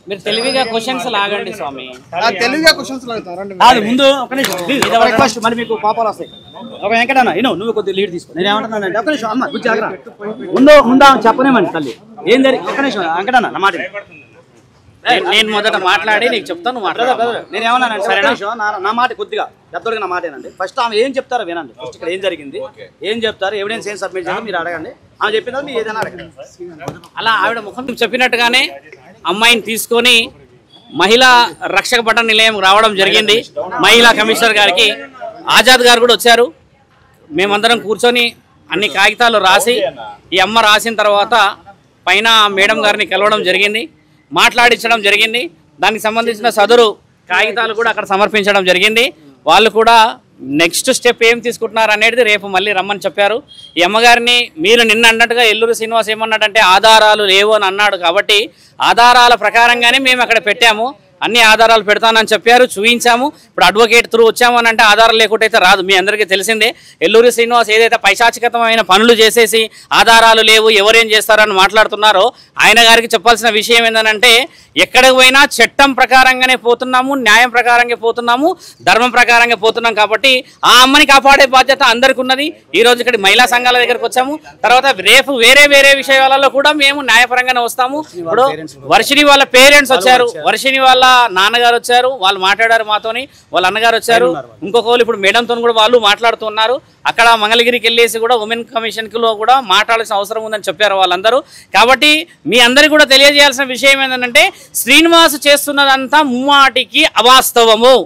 మీరు తెలివిగా క్వశ్చన్స్ లాగండి స్వామి. తెలివిగా క్వశ్చన్స్ లాగుతారండి. అది ముందు ఒక నిమిషం రిక్వెస్ట్, మరి మీకు కోపాలు వస్తాయి. ఒక వెంకటన్న నువ్వు కొద్దిగా లీడ్ తీసుకో. నేను ఏమంటున్నానంటే ఒక నిమిషం అమ్మ గుర్తు జాగ్రత్త. ముందు చెప్పనేమండి తల్లి ఏం జరిగి ఒక నిమిషం వెంకటన్న నా మాట. నేను మొదట మాట్లాడి నీకు చెప్తాను. నేను ఏమన్నానంటే సరే నా మాట కొద్దిగా పెద్దోడిగా నా మాట ఏనండి. ఫస్ట్ ఆమె ఏం చెప్తారో వినండి. ఫస్ట్ ఇక్కడ ఏం జరిగింది, ఏం చెప్తారు, ఎవిడెన్స్ ఏం సబ్మిట్ చేయాలో మీరు అడగండి. ఆమె చెప్పిన మీరు ఏదైనా అడగండి. అలా ఆవిడ ముఖం చెప్పినట్టుగానే అమ్మాయిని తీసుకొని మహిళా రక్షక భటన నిలయం రావడం జరిగింది. మహిళా కమిషనర్ గారికి ఆజాద్ గారు కూడా వచ్చారు. మేమందరం కూర్చొని అన్ని కాగితాలు రాసి ఈ అమ్మ రాసిన తర్వాత పైన మేడం గారిని కలవడం జరిగింది, మాట్లాడించడం జరిగింది. దానికి సంబంధించిన సదరు కాగితాలు కూడా అక్కడ సమర్పించడం జరిగింది. వాళ్ళు కూడా నెక్స్ట్ స్టెప్ ఏం తీసుకుంటున్నారు అనేది రేపు మళ్ళీ రమ్మని చెప్పారు. ఈ అమ్మగారిని మీరు నిన్న అన్నట్టుగా ఎల్లూరి శ్రీనివాస్ ఏమన్నాడంటే ఆధారాలు లేవు అని అన్నాడు. కాబట్టి ఆధారాల ప్రకారంగానే మేము అక్కడ పెట్టాము, అన్ని ఆధారాలు పెడతానని చెప్పారు, చూపించాము. ఇప్పుడు అడ్వకేట్ త్రూ వచ్చాము అని అంటే ఆధారం లేకుంటే అయితే రాదు. మీ అందరికీ తెలిసిందే ఎల్లూరి శ్రీనివాస్ ఏదైతే పైశాచికతమైన పనులు చేసేసి ఆధారాలు లేవు ఎవరేం చేస్తారని మాట్లాడుతున్నారో ఆయన గారికి చెప్పాల్సిన విషయం ఏంటంటే ఎక్కడికి పోయినా చట్టం ప్రకారంగానే పోతున్నాము, న్యాయం ప్రకారంగా పోతున్నాము, ధర్మం ప్రకారంగా పోతున్నాం. కాబట్టి ఆ అమ్మని కాపాడే బాధ్యత అందరికీ ఉన్నది. ఈ రోజు ఇక్కడ మహిళా సంఘాల దగ్గరకు వచ్చాము. తర్వాత రేపు వేరే వేరే విషయాలలో కూడా మేము న్యాయపరంగానే వస్తాము. ఇప్పుడు వర్షిని వాళ్ళ పేరెంట్స్ వచ్చారు, వర్షిని వాళ్ళ నాన్నగారు వచ్చారు, వాళ్ళు మాట్లాడారు మాతోని, వాళ్ళ అన్నగారు వచ్చారు, ఇంకొకరు ఇప్పుడు మేడంతో కూడా వాళ్ళు మాట్లాడుతున్నారు. అక్కడ మంగళగిరికి వెళ్ళేసి కూడా ఉమెన్ కమిషన్ లో కూడా మాట్లాడాల్సిన అవసరం ఉందని చెప్పారు వాళ్ళందరూ. కాబట్టి మీ అందరికీ కూడా తెలియజేయాల్సిన విషయం ఏంటంటే శ్రీనివాస్ చేస్తున్నదంతా ముమ్మాటికి అవాస్తవము.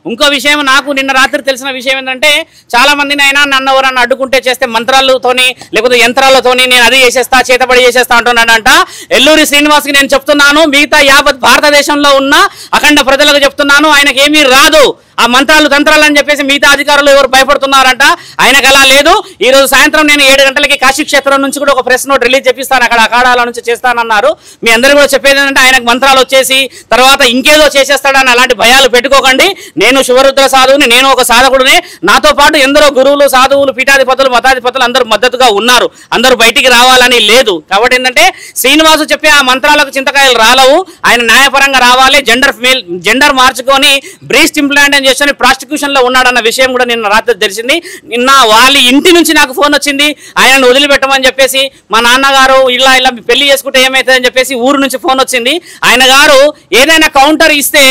ఇంకో విషయం నాకు నిన్న రాత్రి తెలిసిన విషయం ఏంటంటే చాలా మందిని అయినా నన్ను ఎవరన్నా అడ్డుకుంటే చేస్తే మంత్రాలతోని లేకపోతే యంత్రాలతోని నేను అది చేసేస్తా చేతబడి చేసేస్తా అంటున్నానంట. ఎల్లూరి శ్రీనివాస్కి నేను చెప్తున్నాను, మిగతా యావత్ భారతదేశంలో ఉన్న అఖండ ప్రజలకు చెప్తున్నాను, ఆయనకి ఏమీ రాదు. ఆ మంత్రాలు తంత్రాలు అని చెప్పేసి మిగతా అధికారులు ఎవరు భయపడుతున్నారంట, ఆయనకు అలా లేదు. ఈ రోజు సాయంత్రం నేను 7 గంటలకి కాశీ క్షేత్రం నుంచి కూడా ఒక ప్రెస్ నోట్ రిలీజ్ చేపిస్తాను, అక్కడ అఖాడాల నుంచి చేస్తానన్నారు. మీ అందరూ కూడా చెప్పేది ఏంటంటే ఆయనకు మంత్రాలు వచ్చేసి తర్వాత ఇంకేదో చేసేస్తాడని అలాంటి భయాలు పెట్టుకోకండి. నేను శివరుద్ర సాధువుని, నేను ఒక సాధకుడిని, నాతో పాటు ఎందరో గురువులు సాధువులు పీఠాధిపతులు మతాధిపతులు అందరూ మద్దతుగా ఉన్నారు. అందరూ బయటికి రావాలని లేదు. కాబట్టి ఏంటంటే శ్రీనివాసు చెప్పే ఆ మంత్రాలకు చింతకాయలు రాలవు. ఆయన న్యాయపరంగా రావాలి. జెండర్ మార్చుకొని బ్రెస్ట్ ఇంప్లాంట్ చేసి ప్రాస్టిట్యూషన్ లో ఉన్నాడన్న విషయం కూడా నిన్న రాత్రి తెలిసింది. నిన్న వాళ్ళ ఇంటి నుంచి నాకు ఫోన్ వచ్చింది, ఆయనను వదిలిపెట్టమని చెప్పేసి. మా నాన్నగారు ఇలా పెళ్లి చేసుకుంటే ఏమవుతుందని చెప్పేసి ఊరు నుంచి ఫోన్ వచ్చింది. ఆయన గారు ఏదైనా కౌంటర్ ఇస్తే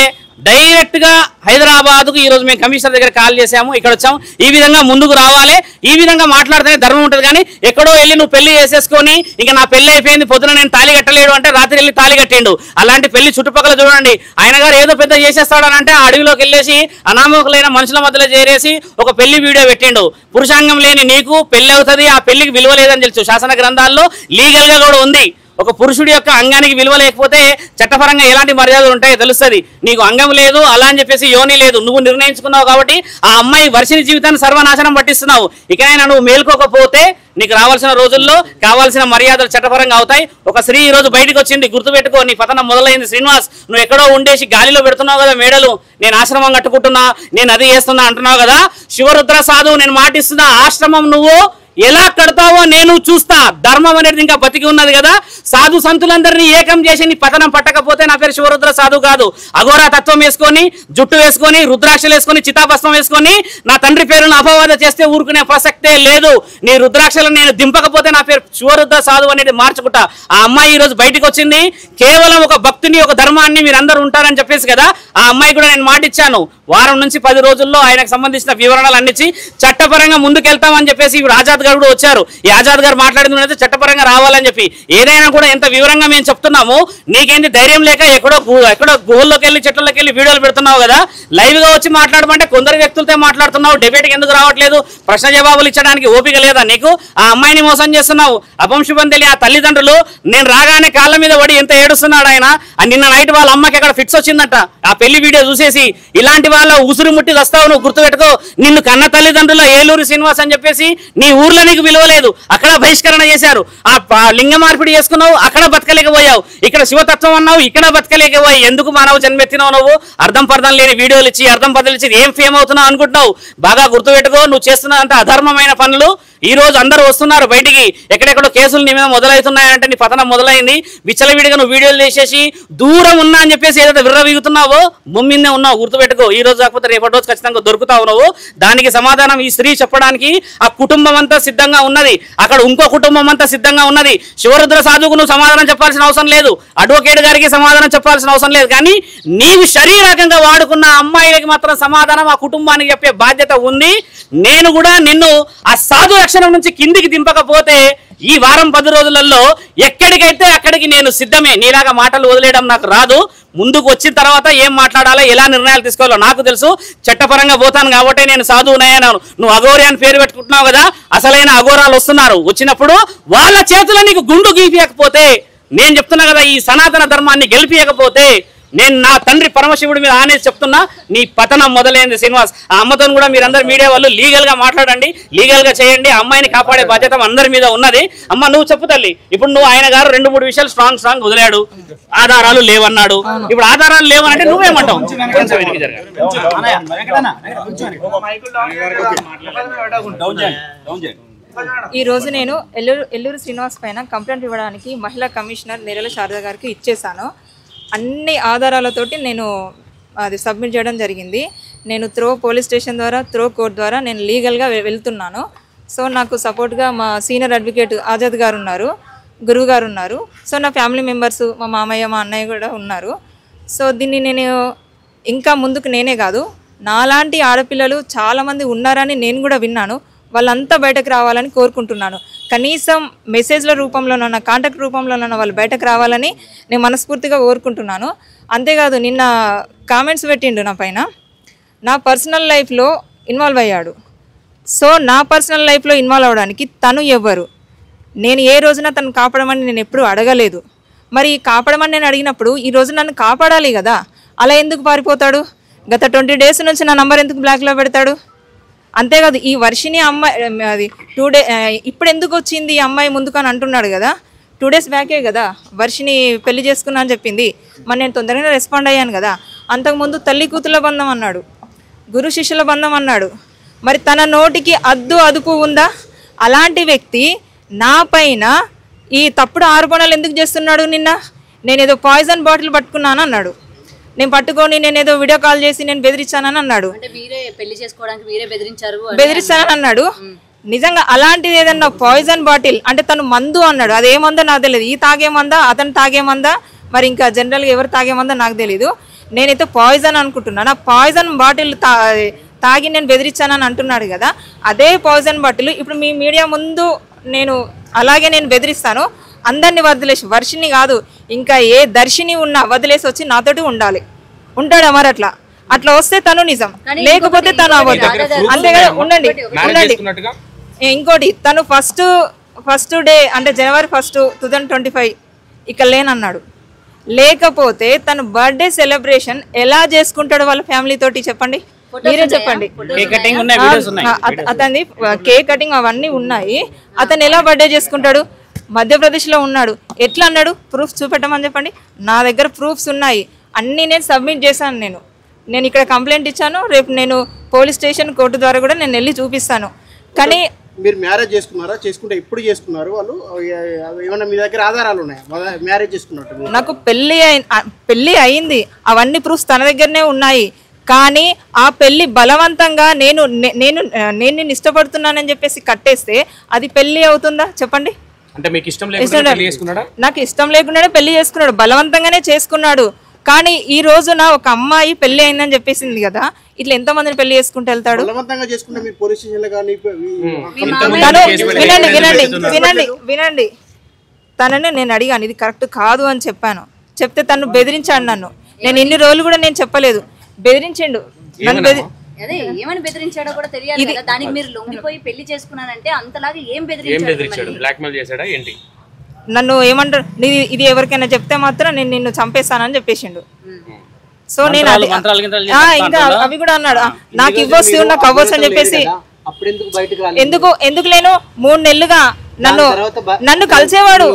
డైరెక్ట్ గా హైదరాబాద్కు ఈ రోజు మేము కమిషనర్ దగ్గర కాల్ చేసాము, ఇక్కడ వచ్చాము. ఈ విధంగా ముందుకు రావాలి, ఈ విధంగా మాట్లాడితేనే ధర్మం ఉంటుంది. కానీ ఎక్కడో వెళ్ళి నువ్వు పెళ్లి చేసేసుకొని ఇంకా నా పెళ్లి అయిపోయింది పొద్దున నేను తాళి కట్టలేడు అంటే రాత్రి వెళ్ళి తాళి కట్టిండు. అలాంటి పెళ్లి చుట్టుపక్కల చూడండి. ఆయన గారు ఏదో పెద్ద చేసేస్తాడని అంటే అడవిలోకి వెళ్ళేసి అనామకులైన మనుషుల మధ్యలో చేరేసి ఒక పెళ్లి వీడియో పెట్టిండు. పురుషాంగం లేని నీకు పెళ్లి అవుతుంది, ఆ పెళ్లికి విలువ లేదని తెలుసు. శాసన గ్రంథాల్లో లీగల్ గా కూడా ఉంది. ఒక పురుషుడి యొక్క అంగానికి విలువ లేకపోతే చట్టపరంగా ఎలాంటి మర్యాదలు ఉంటాయో తెలుస్తుంది. నీకు అంగం లేదు అలా అని చెప్పేసి యోని లేదు, నువ్వు నిర్ణయించుకున్నావు. కాబట్టి ఆ అమ్మాయి వర్షిని జీవితాన్ని సర్వనాశనం పట్టిస్తున్నావు. ఇకనైనా నువ్వు మేల్కోకపోతే నీకు రావాల్సిన రోజుల్లో కావాల్సిన మర్యాదలు చట్టపరంగా అవుతాయి. ఒక స్త్రీ ఈ రోజు బయటకు వచ్చింది, గుర్తుపెట్టుకో. నీ పతనం మొదలైంది శ్రీనివాస్. నువ్వు ఎక్కడో ఉండేసి గాలిలో పెడుతున్నావు కదా మేడలు, నేను ఆశ్రమం కట్టుకుంటున్నా, నేను అది చేస్తున్నా అంటున్నావు కదా. శివరుద్ర సాధువు నేను మాటిస్తున్నా, ఆశ్రమం నువ్వు ఎలా కడతావో నేను చూస్తా. ధర్మం అనేది ఇంకా బతికి ఉన్నది కదా. సాధు సంతులందరినీ ఏకం చేసి నీ పతనం పట్టకపోతే నా పేరు శివరుద్ర సాధు కాదు. అఘోరా తత్వం వేసుకొని, జుట్టు వేసుకొని, రుద్రాక్షలు వేసుకొని, చితాభస్మం వేసుకొని నా తండ్రి పేరును అపవాద చేస్తే ఊరుకునే ప్రసక్తే లేదు. నీ రుద్రాక్షలు నేను దింపకపోతే నా పేరు శివరుద్ర సాధు అనేది మార్చుకుంటా. ఆ అమ్మాయి ఈ రోజు బయటకు వచ్చింది కేవలం ఒక భక్తిని, ఒక ధర్మాన్ని మీరందరూ ఉంటారని చెప్పేసి కదా. ఆ అమ్మాయి కూడా నేను మాటిచ్చాను, వారం నుంచి 10 రోజుల్లో ఆయనకు సంబంధించిన వివరణలు అందించి చట్టపరంగా ముందుకెళ్తామని చెప్పేసి ఇప్పుడు ఆజాద్ గారు కూడా వచ్చారు. ఈ ఆజాద్ గారు మాట్లాడింది చట్టపరంగా రావాలని చెప్పి ఏదైనా కూడా ఎంత వివరంగా మేము చెప్తున్నాము. నీకేంటి ధైర్యం లేక ఎక్కడో గుహల్లోకి వెళ్ళి చెట్లలోకి వెళ్ళి వీడియోలు పెడుతున్నావు కదా. లైవ్ గా వచ్చి మాట్లాడమంటే కొందరు వ్యక్తులతో మాట్లాడుతున్నావు. డిబేట్కి ఎందుకు రావట్లేదు? ప్రశ్న జవాబులు ఇచ్చడానికి ఓపిక లేదా నీకు? ఆ అమ్మాయిని మోసం చేస్తున్నావు. అపంశుభం తెలియ ఆ తల్లిదండ్రులు నేను రాగానే కాళ్ళ మీద పడి ఎంత ఏడుస్తున్నాడు ఆయన. నిన్న నైట్ వాళ్ళ అమ్మకి అక్కడ ఫిక్స్ వచ్చిందట ఆ పెళ్లి వీడియో చూసేసి. ఇలాంటి వాళ్ళ ఉసురు ముట్టి వస్తావు నువ్వు, గుర్తుపెట్టుకో. నిన్ను కన్న తల్లిదండ్రుల ఏలూరు శ్రీనివాస్ అని చెప్పేసి నీ ఊర్లో నీకు విలువ లేదు, అక్కడ బహిష్కరణ చేశారు. ఆ లింగ మార్పిడి చేసుకున్నావు, అక్కడ బతకలేకపోయావు. ఇక్కడ శివతత్వం అన్నావు, ఇక్కడ బతకలేకపోయావు. ఎందుకు మానవ జన్మెత్తినావు నువ్వు? అర్థం పర్థం లేని వీడియోలు ఇచ్చి అర్థం పద్ధతులు ఇచ్చి ఏం ఫేమ్ అవుతున్నావు అనుకుంటున్నావు? బాగా గుర్తుపెట్టుకో, నువ్వు చేస్తున్నంత అధర్మమైన పనులు ఈ రోజు అందరూ వస్తున్నారు బయటికి, ఎక్కడెక్కడో కేసులు నీ మీద మొదలవుతున్నాయంటే నీ పతనం మొదలైంది. విచ్చలవిడిగా నువ్వు వీడియోలు చేసేసి దూరం ఉన్నా అని చెప్పేసి ఏదైతే విర్రవీగుతున్నావో భూమినే ఉన్నావు, గుర్తుపెట్టుకో. ఈ రోజు కాకపోతే రేపటి రోజు ఖచ్చితంగా దొరుకుతావు నువ్వు. దానికి సమాధానం ఈ స్త్రీ చెప్పడానికి ఆ కుటుంబం అంతా సిద్ధంగా ఉన్నది, అక్కడ ఇంకో కుటుంబం అంతా సిద్ధంగా ఉన్నది. శివరుద్ర సాధువుకు నువ్వు సమాధానం చెప్పాల్సిన అవసరం లేదు, అడ్వకేట్ గారికి సమాధానం చెప్పాల్సిన అవసరం లేదు. కానీ నీవు శరీరకంగా వాడుకున్న అమ్మాయిలకి మాత్రం సమాధానం ఆ కుటుంబానికి చెప్పే బాధ్యత ఉంది. నేను కూడా నిన్ను ఆ సాధు లక్షణం నుంచి కిందికి దింపకపోతే ఈ వారం 10 రోజులలో ఎక్కడికైతే అక్కడికి నేను సిద్ధమే. నీలాగా మాటలు వదిలేయడం నాకు రాదు. ముందుకు వచ్చిన తర్వాత ఏం మాట్లాడాలో, ఎలా నిర్ణయాలు తీసుకోవాలో నాకు తెలుసు. చట్టపరంగా పోతాను కాబట్టి నేను సాధువునయ్యాను. నువ్వు అఘోరి అని పేరు పెట్టుకుంటున్నావు కదా, అసలైన అఘోరాలు వస్తున్నారు. వచ్చినప్పుడు వాళ్ళ చేతుల నీకు గుండు గీపియకపోతే, నేను చెప్తున్నా కదా, ఈ సనాతన ధర్మాన్ని గెలిపియకపోతే నేను నా తండ్రి పరమశివుడి మీద ఆనేసి చెప్తున్నా, నీ పతనం మొదలైంది శ్రీనివాస్. ఆ అమ్మతో కూడా మీరందరూ మీడియా వాళ్ళు లీగల్ గా మాట్లాడండి, లీగల్ గా చేయండి. అమ్మాయిని కాపాడే బాధ్యత అందరి మీద ఉన్నది. అమ్మ నువ్వు చెప్పు తల్లి, ఇప్పుడు నువ్వు ఆయన గారు 2-3 విషయాలు స్ట్రాంగ్ వదిలాడు, ఆధారాలు లేవన్నాడు. ఇప్పుడు ఆధారాలు లేవనంటే నువ్వేమంటావు? ఈ రోజు నేను ఎల్లూరు శ్రీనివాస్ పైన కంప్లైంట్ ఇవ్వడానికి మహిళా కమిషనర్ నేరెల శారద గారికి ఇచ్చేసాను. అన్ని ఆధారాలతోటి నేను అది సబ్మిట్ చేయడం జరిగింది. నేను త్రో పోలీస్ స్టేషన్ ద్వారా, త్రో కోర్ట్ ద్వారా నేను లీగల్గా వెళ్తున్నాను. సో నాకు సపోర్ట్గా మా సీనియర్ అడ్వకేట్ ఆజాద్ గారు ఉన్నారు, గురువు గారు ఉన్నారు. సో నా ఫ్యామిలీ మెంబర్స్, మా మామయ్య, మా అన్నయ్య కూడా ఉన్నారు. సో దీన్ని నేను ఇంకా ముందుకు నేనే కాదు, నాలాంటి ఆడపిల్లలు చాలామంది ఉన్నారని నేను కూడా విన్నాను. వాళ్ళంతా బయటకు రావాలని కోరుకుంటున్నాను. కనీసం మెసేజ్ల రూపంలోనన్నా, కాంటాక్ట్ రూపంలోనన్నా వాళ్ళు బయటకు రావాలని నేను మనస్ఫూర్తిగా కోరుకుంటున్నాను. అంతేకాదు, నిన్న కామెంట్స్ పెట్టిండు నా పైన, నా పర్సనల్ లైఫ్లో ఇన్వాల్వ్ అయ్యాడు. సో నా పర్సనల్ లైఫ్లో ఇన్వాల్వ్ అవ్వడానికి తను ఎవ్వరు? నేను ఏ రోజున తను కాపాడమని నేను ఎప్పుడూ అడగలేదు. మరి కాపాడమని నేను అడిగినప్పుడు ఈ రోజు నన్ను కాపాడాలి కదా, అలా ఎందుకు పారిపోతాడు? గత 20 డేస్ నుంచి నా నంబర్ ఎందుకు బ్లాక్లో పెడతాడు? అంతేకాదు, ఈ వర్షిని అమ్మాయి అది 2 డే ఇప్పుడు ఎందుకు వచ్చింది ఈ అమ్మాయి ముందుకు అని అంటున్నాడు కదా. 2 డేస్ బ్యాకే కదా వర్షిని పెళ్లి చేసుకున్నా అని చెప్పింది. మరి నేను తొందరగానే రెస్పాండ్ అయ్యాను కదా. అంతకుముందు తల్లి కూతుల బంధం అన్నాడు, గురు శిష్యుల బంధం అన్నాడు. మరి తన నోటికి అదుపు ఉందా? అలాంటి వ్యక్తి నా పైన ఈ తప్పుడు ఆరోపణలు ఎందుకు చేస్తున్నాడు? నిన్న నేనేదో పాయిజన్ బాటిల్ పట్టుకున్నాను అన్నాడు, నేను పట్టుకొని నేనేదో వీడియో కాల్ చేసి నేను బెదిరించానని అన్నాడు, బెదిరించానని అన్నాడు. నిజంగా అలాంటిది ఏదన్నా పాయిజన్ బాటిల్ అంటే తను మందు అన్నాడు, అదేమందో నాకు తెలియదు. ఈ తాగేమందా, అతను తాగేమందా, మరి ఇంకా జనరల్గా ఎవరు తాగేమందా నాకు తెలీదు. నేనైతే పాయిజన్ అనుకుంటున్నాను. ఆ పాయిజన్ బాటిల్ తాగి నేను బెదిరించానని అంటున్నాడు కదా, అదే పాయిజన్ బాటిల్ ఇప్పుడు మీ మీడియా ముందు నేను అలాగే నేను బెదిరిస్తాను. అందరినీ వదిలేసి, వర్షిని కాదు ఇంకా ఏ దర్శిని ఉన్నా వదిలేసి వచ్చి నాతోటి ఉండాలి. ఉంటాడా? మరి అట్లా వస్తే తను నిజం, లేకపోతే తను అవ్వదు. అంతేగా ఉండండి. ఇంకోటి, తను ఫస్ట్ డే అంటే January 1, 2025 ఇక్కడ లేనన్నాడు. లేకపోతే తను బర్త్డే సెలబ్రేషన్ ఎలా చేసుకుంటాడు వాళ్ళ ఫ్యామిలీ తోటి చెప్పండి, మీరే చెప్పండి. అతని కేక్ కటింగ్ అవన్నీ ఉన్నాయి. అతను ఎలా బర్త్డే చేసుకుంటాడు? మధ్యప్రదేశ్లో ఉన్నాడు. ఎట్లా అన్నాడు? ప్రూఫ్స్ చూపెట్టమని చెప్పండి. నా దగ్గర ప్రూఫ్స్ ఉన్నాయి, అన్నీ నేను సబ్మిట్ చేశాను. నేను ఇక్కడ కంప్లైంట్ ఇచ్చాను. రేపు నేను పోలీస్ స్టేషన్, కోర్టు ద్వారా కూడా నేను వెళ్ళి చూపిస్తాను. కానీ మీరు మ్యారేజ్ చేసుకున్నారా? చేసుకుంటే ఎప్పుడు చేసుకున్నారు? వాళ్ళు ఏమన్నా మీ దగ్గర ఆధారాలు ఉన్నాయా మ్యారేజ్ చేసుకున్నట్టు? నాకు పెళ్ళి అయింది, అవన్నీ ప్రూఫ్స్ తన దగ్గరనే ఉన్నాయి. కానీ ఆ పెళ్లి బలవంతంగా నేను నిన్ను ఇష్టపడుతున్నానని చెప్పేసి కట్టేస్తే అది పెళ్లి అవుతుందా చెప్పండి? నాకు ఇష్టం లేకుండానే పెళ్లి చేసుకున్నాడు, బలవంతంగానే చేసుకున్నాడు. కానీ ఈ రోజున ఒక అమ్మాయి పెళ్లి అయిందని చెప్పేసింది కదా, ఇట్లా ఎంత మందిని పెళ్లి చేసుకుంటూ వెళ్తాడు? వినండి, తనని నేను అడిగాను, ఇది కరెక్ట్ కాదు అని చెప్పాను. చెప్తే తను బెదిరించాడు నన్ను. నేను ఇన్ని రోజులు కూడా నేను చెప్పలేదు, బెదిరించిండు నన్ను. ఏమని బెదిరించాడో కూడా తెలియాలి కదా. దానికి మీరు లొంగిపోయి పెళ్లి చేసుకున్నానంటే అంతలాగా ఏం బెదిరించాడు? బ్లాక్మెయిల్ చేశాడా ఏంటి? నన్ను ఏమంటారు, ఇది ఎవరికైనా చెప్తే మాత్రం నేను నిన్ను చంపేస్తానని చెప్పేసిండు. సో నేను ఇంకా అవి కూడా అన్నాడు, నాకు ఇవ్వచ్చు నాకు అవ్వచ్చు అని చెప్పేసి. ఎందుకు లేను 3 నెలలుగా నన్ను కలిసేవాడు,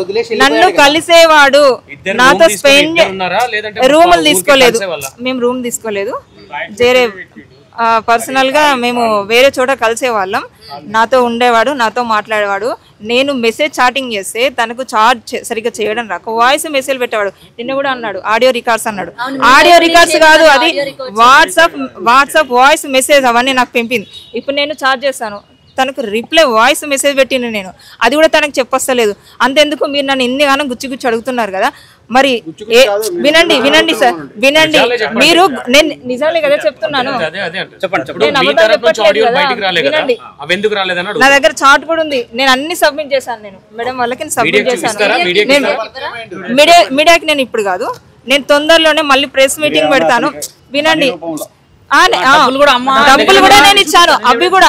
నాతో స్పెండ్. రూములు తీసుకోలేదు మేము, రూమ్ తీసుకోలేదు. పర్సనల్గా మేము వేరే చోట కలిసే వాళ్ళం. నాతో ఉండేవాడు, నాతో మాట్లాడేవాడు. నేను మెసేజ్ చాటింగ్ చేస్తే తనకు చార్జ్ సరిగ్గా చేయడం రాక వాయిస్ మెసేజ్ పెట్టేవాడు. నిన్న కూడా అన్నాడు ఆడియో రికార్డ్స్ అన్నాడు. ఆడియో రికార్డ్స్ కాదు, అది వాట్సాప్ వాయిస్ మెసేజ్ అవన్నీ నాకు పంపింది. ఇప్పుడు నేను చార్జ్ చేస్తాను, తనకు రిప్లై వాయిస్ మెసేజ్ పెట్టిన నేను, అది కూడా తనకు చెప్పొస్తలేదు. అంతెందుకు మీరు నన్ను ఎన్నిగానో గుచ్చి అడుగుతున్నారు కదా. మరి వినండి సార్, వినండి. మీరు నేను నిజాలే కదా చెప్తున్నాను, నా దగ్గర చార్ట్ కూడా ఉంది. నేను అన్ని సబ్మిట్ చేశాను, నేను మేడం వాళ్ళకి సబ్మిట్ చేశాను. మీడియాకి నేను ఇప్పుడు కాదు, నేను తొందరలోనే మళ్ళీ ప్రెస్ మీటింగ్ పెడతాను. వినండి, డబ్బులు కూడా నేను ఇచ్చాను, అవి కూడా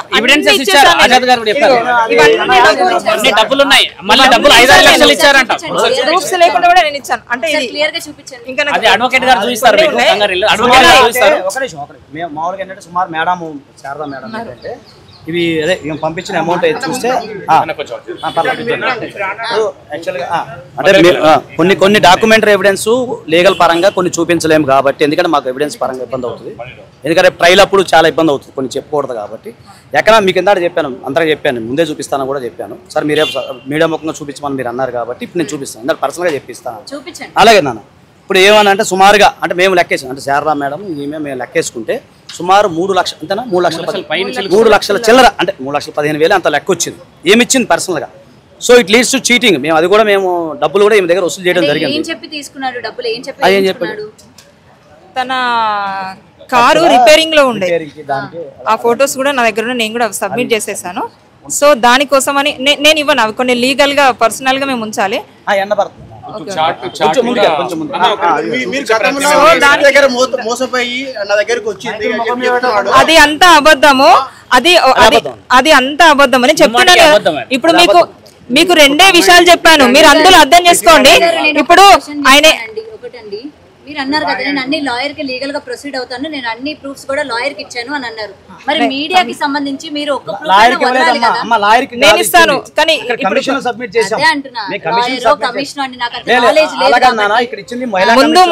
ప్రూఫ్స్ లేకుండా కూడా నేను ఇచ్చాను. అంటే మామూలుగా ఏంటంటే సుమారు మేడం శారదా మేడం ఏంటంటే ఇవి అదే పంపించిన అమౌంట్ చూస్తే అంటే కొన్ని డాక్యుమెంటరీ ఎవిడెన్స్ లీగల్ పరంగా కొన్ని చూపించలేము కాబట్టి, ఎందుకంటే మాకు ఎవిడెన్స్ పరంగా ఇబ్బంది అవుతుంది. ఎందుకంటే ట్రైల్ అప్పుడు చాలా ఇబ్బంది అవుతుంది, కొన్ని చెప్పకూడదు కాబట్టి. ఎక్కడ మీకు ఎంత చెప్పాను, అంతగా చెప్పాను, ముందే చూపిస్తాను కూడా చెప్పాను. సార్ మీరే మీడియా ముఖంగా చూపించమని మీరు అన్నారు కాబట్టి ఇప్పుడు నేను చూపిస్తాను, ఎందుకంటే పర్సనల్గా చెప్పిస్తాను. అలాగే నాన్న ఇప్పుడు ఏమన్నా అంటే సుమారుగా అంటే మేము లెక్కేసాం, అంటే శారదా మేడం ఈమె మేము లెక్కేసుకుంటే సుమారు 3 లక్షలు అంతేనా, 3 లక్షల చిల్లర, అంటే 3,15,000 అంత లెక్క వచ్చింది. ఏమి ఇచ్చింది పర్సనల్గా. So it leads to cheating. మేము అది కూడా మేము డబ్బులు కూడా ఈమె దగ్గర వసూలు చేయడం జరిగింది. ఏం చెప్పాడు, తన కారు రిపేరింగ్ లో ఉండే ఆ ఫొటోస్ కూడా నా దగ్గర నేను కూడా సబ్మిట్ చేసేసాను. సో దానికోసమని నేను ఇవ్వను, అవి కొన్ని లీగల్ గా పర్సనల్ గా మేము ఉంచాలి. అది అంతా అబద్ధము, అది అంతా అబద్ధం అని చెప్తున్నాను. ఇప్పుడు మీకు రెండే విషయాలు చెప్పాను, మీరు అందులో అర్థం చేసుకోండి. ఇప్పుడు ఆయన మీరు అన్నారు కదా నేను అన్ని లాయర్ కి లీగల్ గా ప్రొసీడ్ అవుతాను, నేను అన్ని ప్రూఫ్స్ కూడా లాయర్ కి ఇచ్చాను అని అన్నారు. మరి మీడియాకి సంబంధించి మీరు ఒక్క నేను ఇస్తాను, కానీ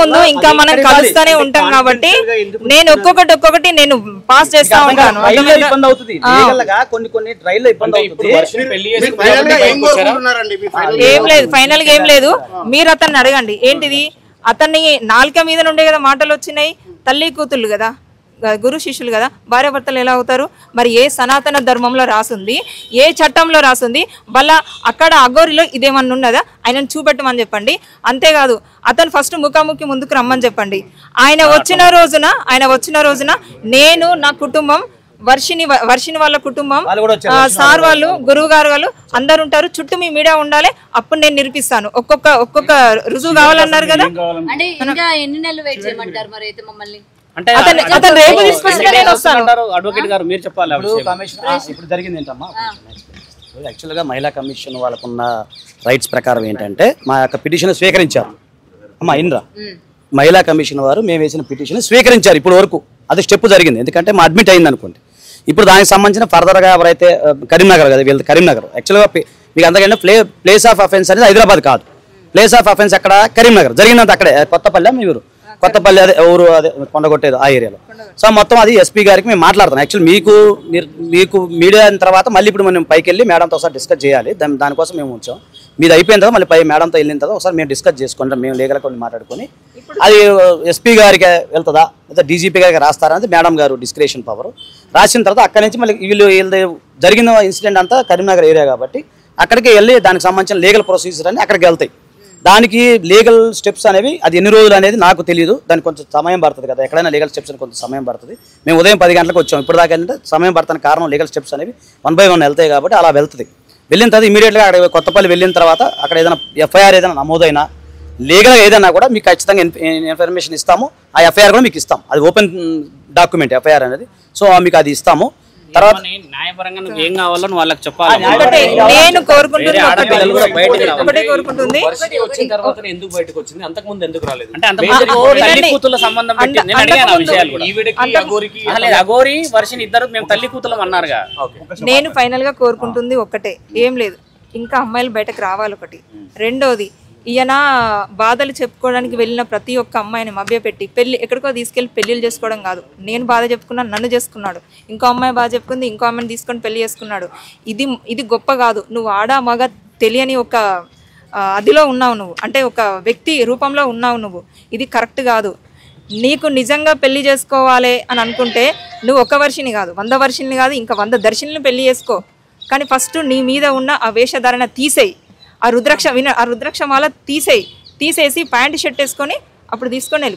ముందు ఇంకా మనం కలుస్తూనే ఉంటాం కాబట్టి నేను ఒక్కొక్కటి నేను పాస్ చేస్తా ఉంటాను. ఏం లేదు, ఫైనల్ గా ఏం లేదు. మీరు అతన్ని అడగండి ఏంటిది, అతన్ని నాలుక మీద నుండే కదా మాటలు వచ్చినాయి. తల్లి కూతుళ్ళు కదా, గురు శిష్యులు కదా, భార్యాభర్తలు ఎలా అవుతారు? మరి ఏ సనాతన ధర్మంలో రాసుంది, ఏ చట్టంలో రాసుంది? వాళ్ళ అక్కడ అఘోరిలో ఇదేమన్నా ఉన్నదా? ఆయనను చూపెట్టమని చెప్పండి. అంతేకాదు అతను ఫస్ట్ ముఖాముఖి ముందుకు రమ్మని చెప్పండి. ఆయన వచ్చిన రోజున నేను నా కుటుంబం, వర్షిని వాళ్ళ కుటుంబం, సార్ వాళ్ళు, గురువు గారు వాళ్ళు అందరు ఉంటారు. చుట్టూ మీ మీడియా ఉండాలి, అప్పుడు నేను నిరూపిస్తాను. ఒక్కొక్క రుజువు కావాలన్నారు కదా. అతను రేపు తీసుకొస్తే నేను వస్తాను. అడ్వకేట్ గారు మీరు చెప్పాలి. ఇప్పుడు జరిగింది ఏంటమ్మా, యాక్చువల్గా మహిళా కమిషన్ వాళ్ళకున్న రైట్స్ ప్రకారం ఏంటంటే మా యొక్క పిటిషన్ స్వీకరించారు. అమ్మా ఇంద్ర, మహిళా కమిషన్ వారు మేము వేసిన పిటిషన్ స్వీకరించారు. ఇప్పుడు వరకు అది స్టెప్ జరిగింది, ఎందుకంటే మా అడ్మిట్ అయింది అనుకోండి. ఇప్పుడు దానికి సంబంధించిన ఫర్దర్గా ఎవరైతే కరీంనగర్ కదా, వీళ్ళది కరీంనగర్. యాక్చువల్గా మీకు అంతకంటే ప్లేస్ ఆఫ్ అఫెన్స్ అనేది హైదరాబాద్ కాదు, ప్లేస్ ఆఫ్ అఫెన్స్ అక్కడ కరీంనగర్. జరిగినంత అక్కడే కొత్తపల్లి, మీరు కొత్తపల్లి అదే ఊరు, అదే కొండగొట్టేది ఆ ఏరియాలో. సో మొత్తం అది ఎస్పీ గారికి మేము మాట్లాడుతాం. యాక్చువల్ మీకు మీడియా అయిన తర్వాత మళ్ళీ ఇప్పుడు మనం పైకి వెళ్ళి మేడంతో ఒకసారి డిస్కస్ చేయాలి. దానికోసం మేము ఉంచాం. మీది అయిపోయిన తర్వాత మళ్ళీ పై మేడంతో వెళ్ళిన తర్వాత ఒకసారి మేము డిస్కస్ చేసుకుంటాం, మేము లీగల్గా కొన్ని మాట్లాడుకొని అది ఎస్పీ గారికి వెళ్తుందా లేదా డీజీపీ గారికి రాస్తారా అనేది మేడం గారు డిస్క్రిషన్ పవర్. రాసిన తర్వాత అక్కడి నుంచి మళ్ళీ వీళ్ళు జరిగిన ఇన్సిడెంట్ అంతా కరీంనగర్ ఏరియా కాబట్టి అక్కడికి వెళ్ళి దానికి సంబంధించిన లీగల్ ప్రొసీజర్ అని అక్కడికి వెళ్తాయి. దానికి లీగల్ స్టెప్స్ అనేవి అది ఎన్ని రోజులు అనేది నాకు తెలియదు, దానికి కొంచెం సమయం పడుతుంది కదా. ఎక్కడైనా లీగల్ స్టెప్స్ అని కొంచెం సమయం పడుతుంది. మేము ఉదయం 10 గంటలకు వచ్చాం, ఇప్పుడు దాకా ఏంటంటే సమయం పడుతున్న కారణం లీగల్ స్టెప్స్ అనేవి 1 by 1 వెళ్తాయి కాబట్టి అలా వెళ్తుంది. వెళ్ళిన తర్వాత ఇమీడియట్గా అక్కడ కొత్తపల్లి వెళ్ళిన తర్వాత అక్కడ ఏదైనా ఎఫ్ఐఆర్ ఏదైనా నమోదైనా లీగల్గా ఏదైనా కూడా మీకు ఖచ్చితంగా ఇన్ఫర్మేషన్ ఇస్తాము. ఆ ఎఫ్ఐఆర్ కూడా మీకు ఇస్తాం, అది ఓపెన్ డాక్యుమెంట్ ఎఫ్ఐఆర్ అనేది. సో మీకు అది ఇస్తాము. తర్వాత న్యాయపరంగా నువ్వు ఏం కావాలో నువ్వు వాళ్ళకి చెప్పాలి. నేను కోరుకుంటుంది వచ్చిన తర్వాత ఎందుకు బయటకు వచ్చింది, అంతకు ముందు ఎందుకు రాలేదు అంటే తల్లి కూతుల సంబంధం పెట్టి నేను అడిగాను ఆ విషయాలు కూడా. అఘోరి వర్షిని ఇద్దరు మేము తల్లి కూతులం అన్నారుగా. నేను ఫైనల్ గా కోరుకుంటుంది ఒక్కటే, ఏం లేదు, ఇంకా అమ్మాయిలు బయటకు రావాలి ఒకటి. రెండోది ఈయన బాధలు చెప్పుకోవడానికి వెళ్ళిన ప్రతి ఒక్క అమ్మాయిని మభ్యపెట్టి ఎక్కడికో తీసుకెళ్ళి పెళ్ళిళ్ళు చేసుకోవడం కాదు. నేను బాధ చెప్పుకున్నాను, నన్ను చేసుకున్నాడు. ఇంకో అమ్మాయి బాధ చెప్పుకుంది, ఇంకో అమ్మాయిని తీసుకొని పెళ్లి చేసుకున్నాడు. ఇది గొప్ప కాదు. నువ్వు ఆడ మగ తెలియని ఒక అదిలో ఉన్నావు నువ్వు, అంటే ఒక వ్యక్తి రూపంలో ఉన్నావు నువ్వు. ఇది కరెక్ట్ కాదు. నీకు నిజంగా పెళ్లి చేసుకోవాలి అని అనుకుంటే నువ్వు ఒక వర్షిని కాదు, 100 వర్షిని కాదు, ఇంకా 100 దర్శిని పెళ్లి చేసుకో. కానీ ఫస్ట్ నీ మీద ఉన్న ఆ వేషధారణ తీసేయి, ఆ రుద్రాక్షమాల తీసేసి ప్యాంట్ షర్ట్ వేసుకొని అప్పుడు తీసుకొని వెళ్ళి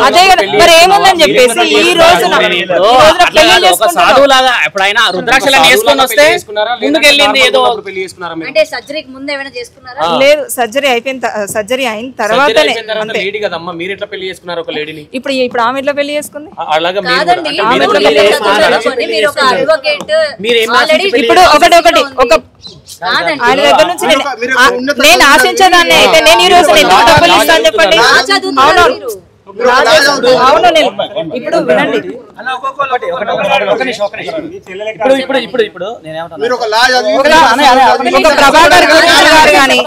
అదే మరి ఏముందని చెప్పేసి ఈ రోజున సాధువులాగా ఎప్పుడైనా రుద్రాక్షలను వేసుకొని వస్తే ముందుకు వెళ్ళింది ఏదో. అంటే సర్జరీకి ముందు ఏమైనా చేసుకున్నారా? లేదు, సర్జరీ అయిన తర్వాతనే. ఇప్పుడు ఆమె ఎట్లా పెళ్లి చేసుకుంది? ఇప్పుడు ఒకటి ఆయన దగ్గర నుంచి నేను ఆశించేదాన్ని అయితే నేను ఈ రోజు ఎందుకు డబ్బులు ఇస్తాను చెప్పండి? అవును నేను ఇప్పుడు వినండి, ఒక ప్రభాకర్ గారు కానీ,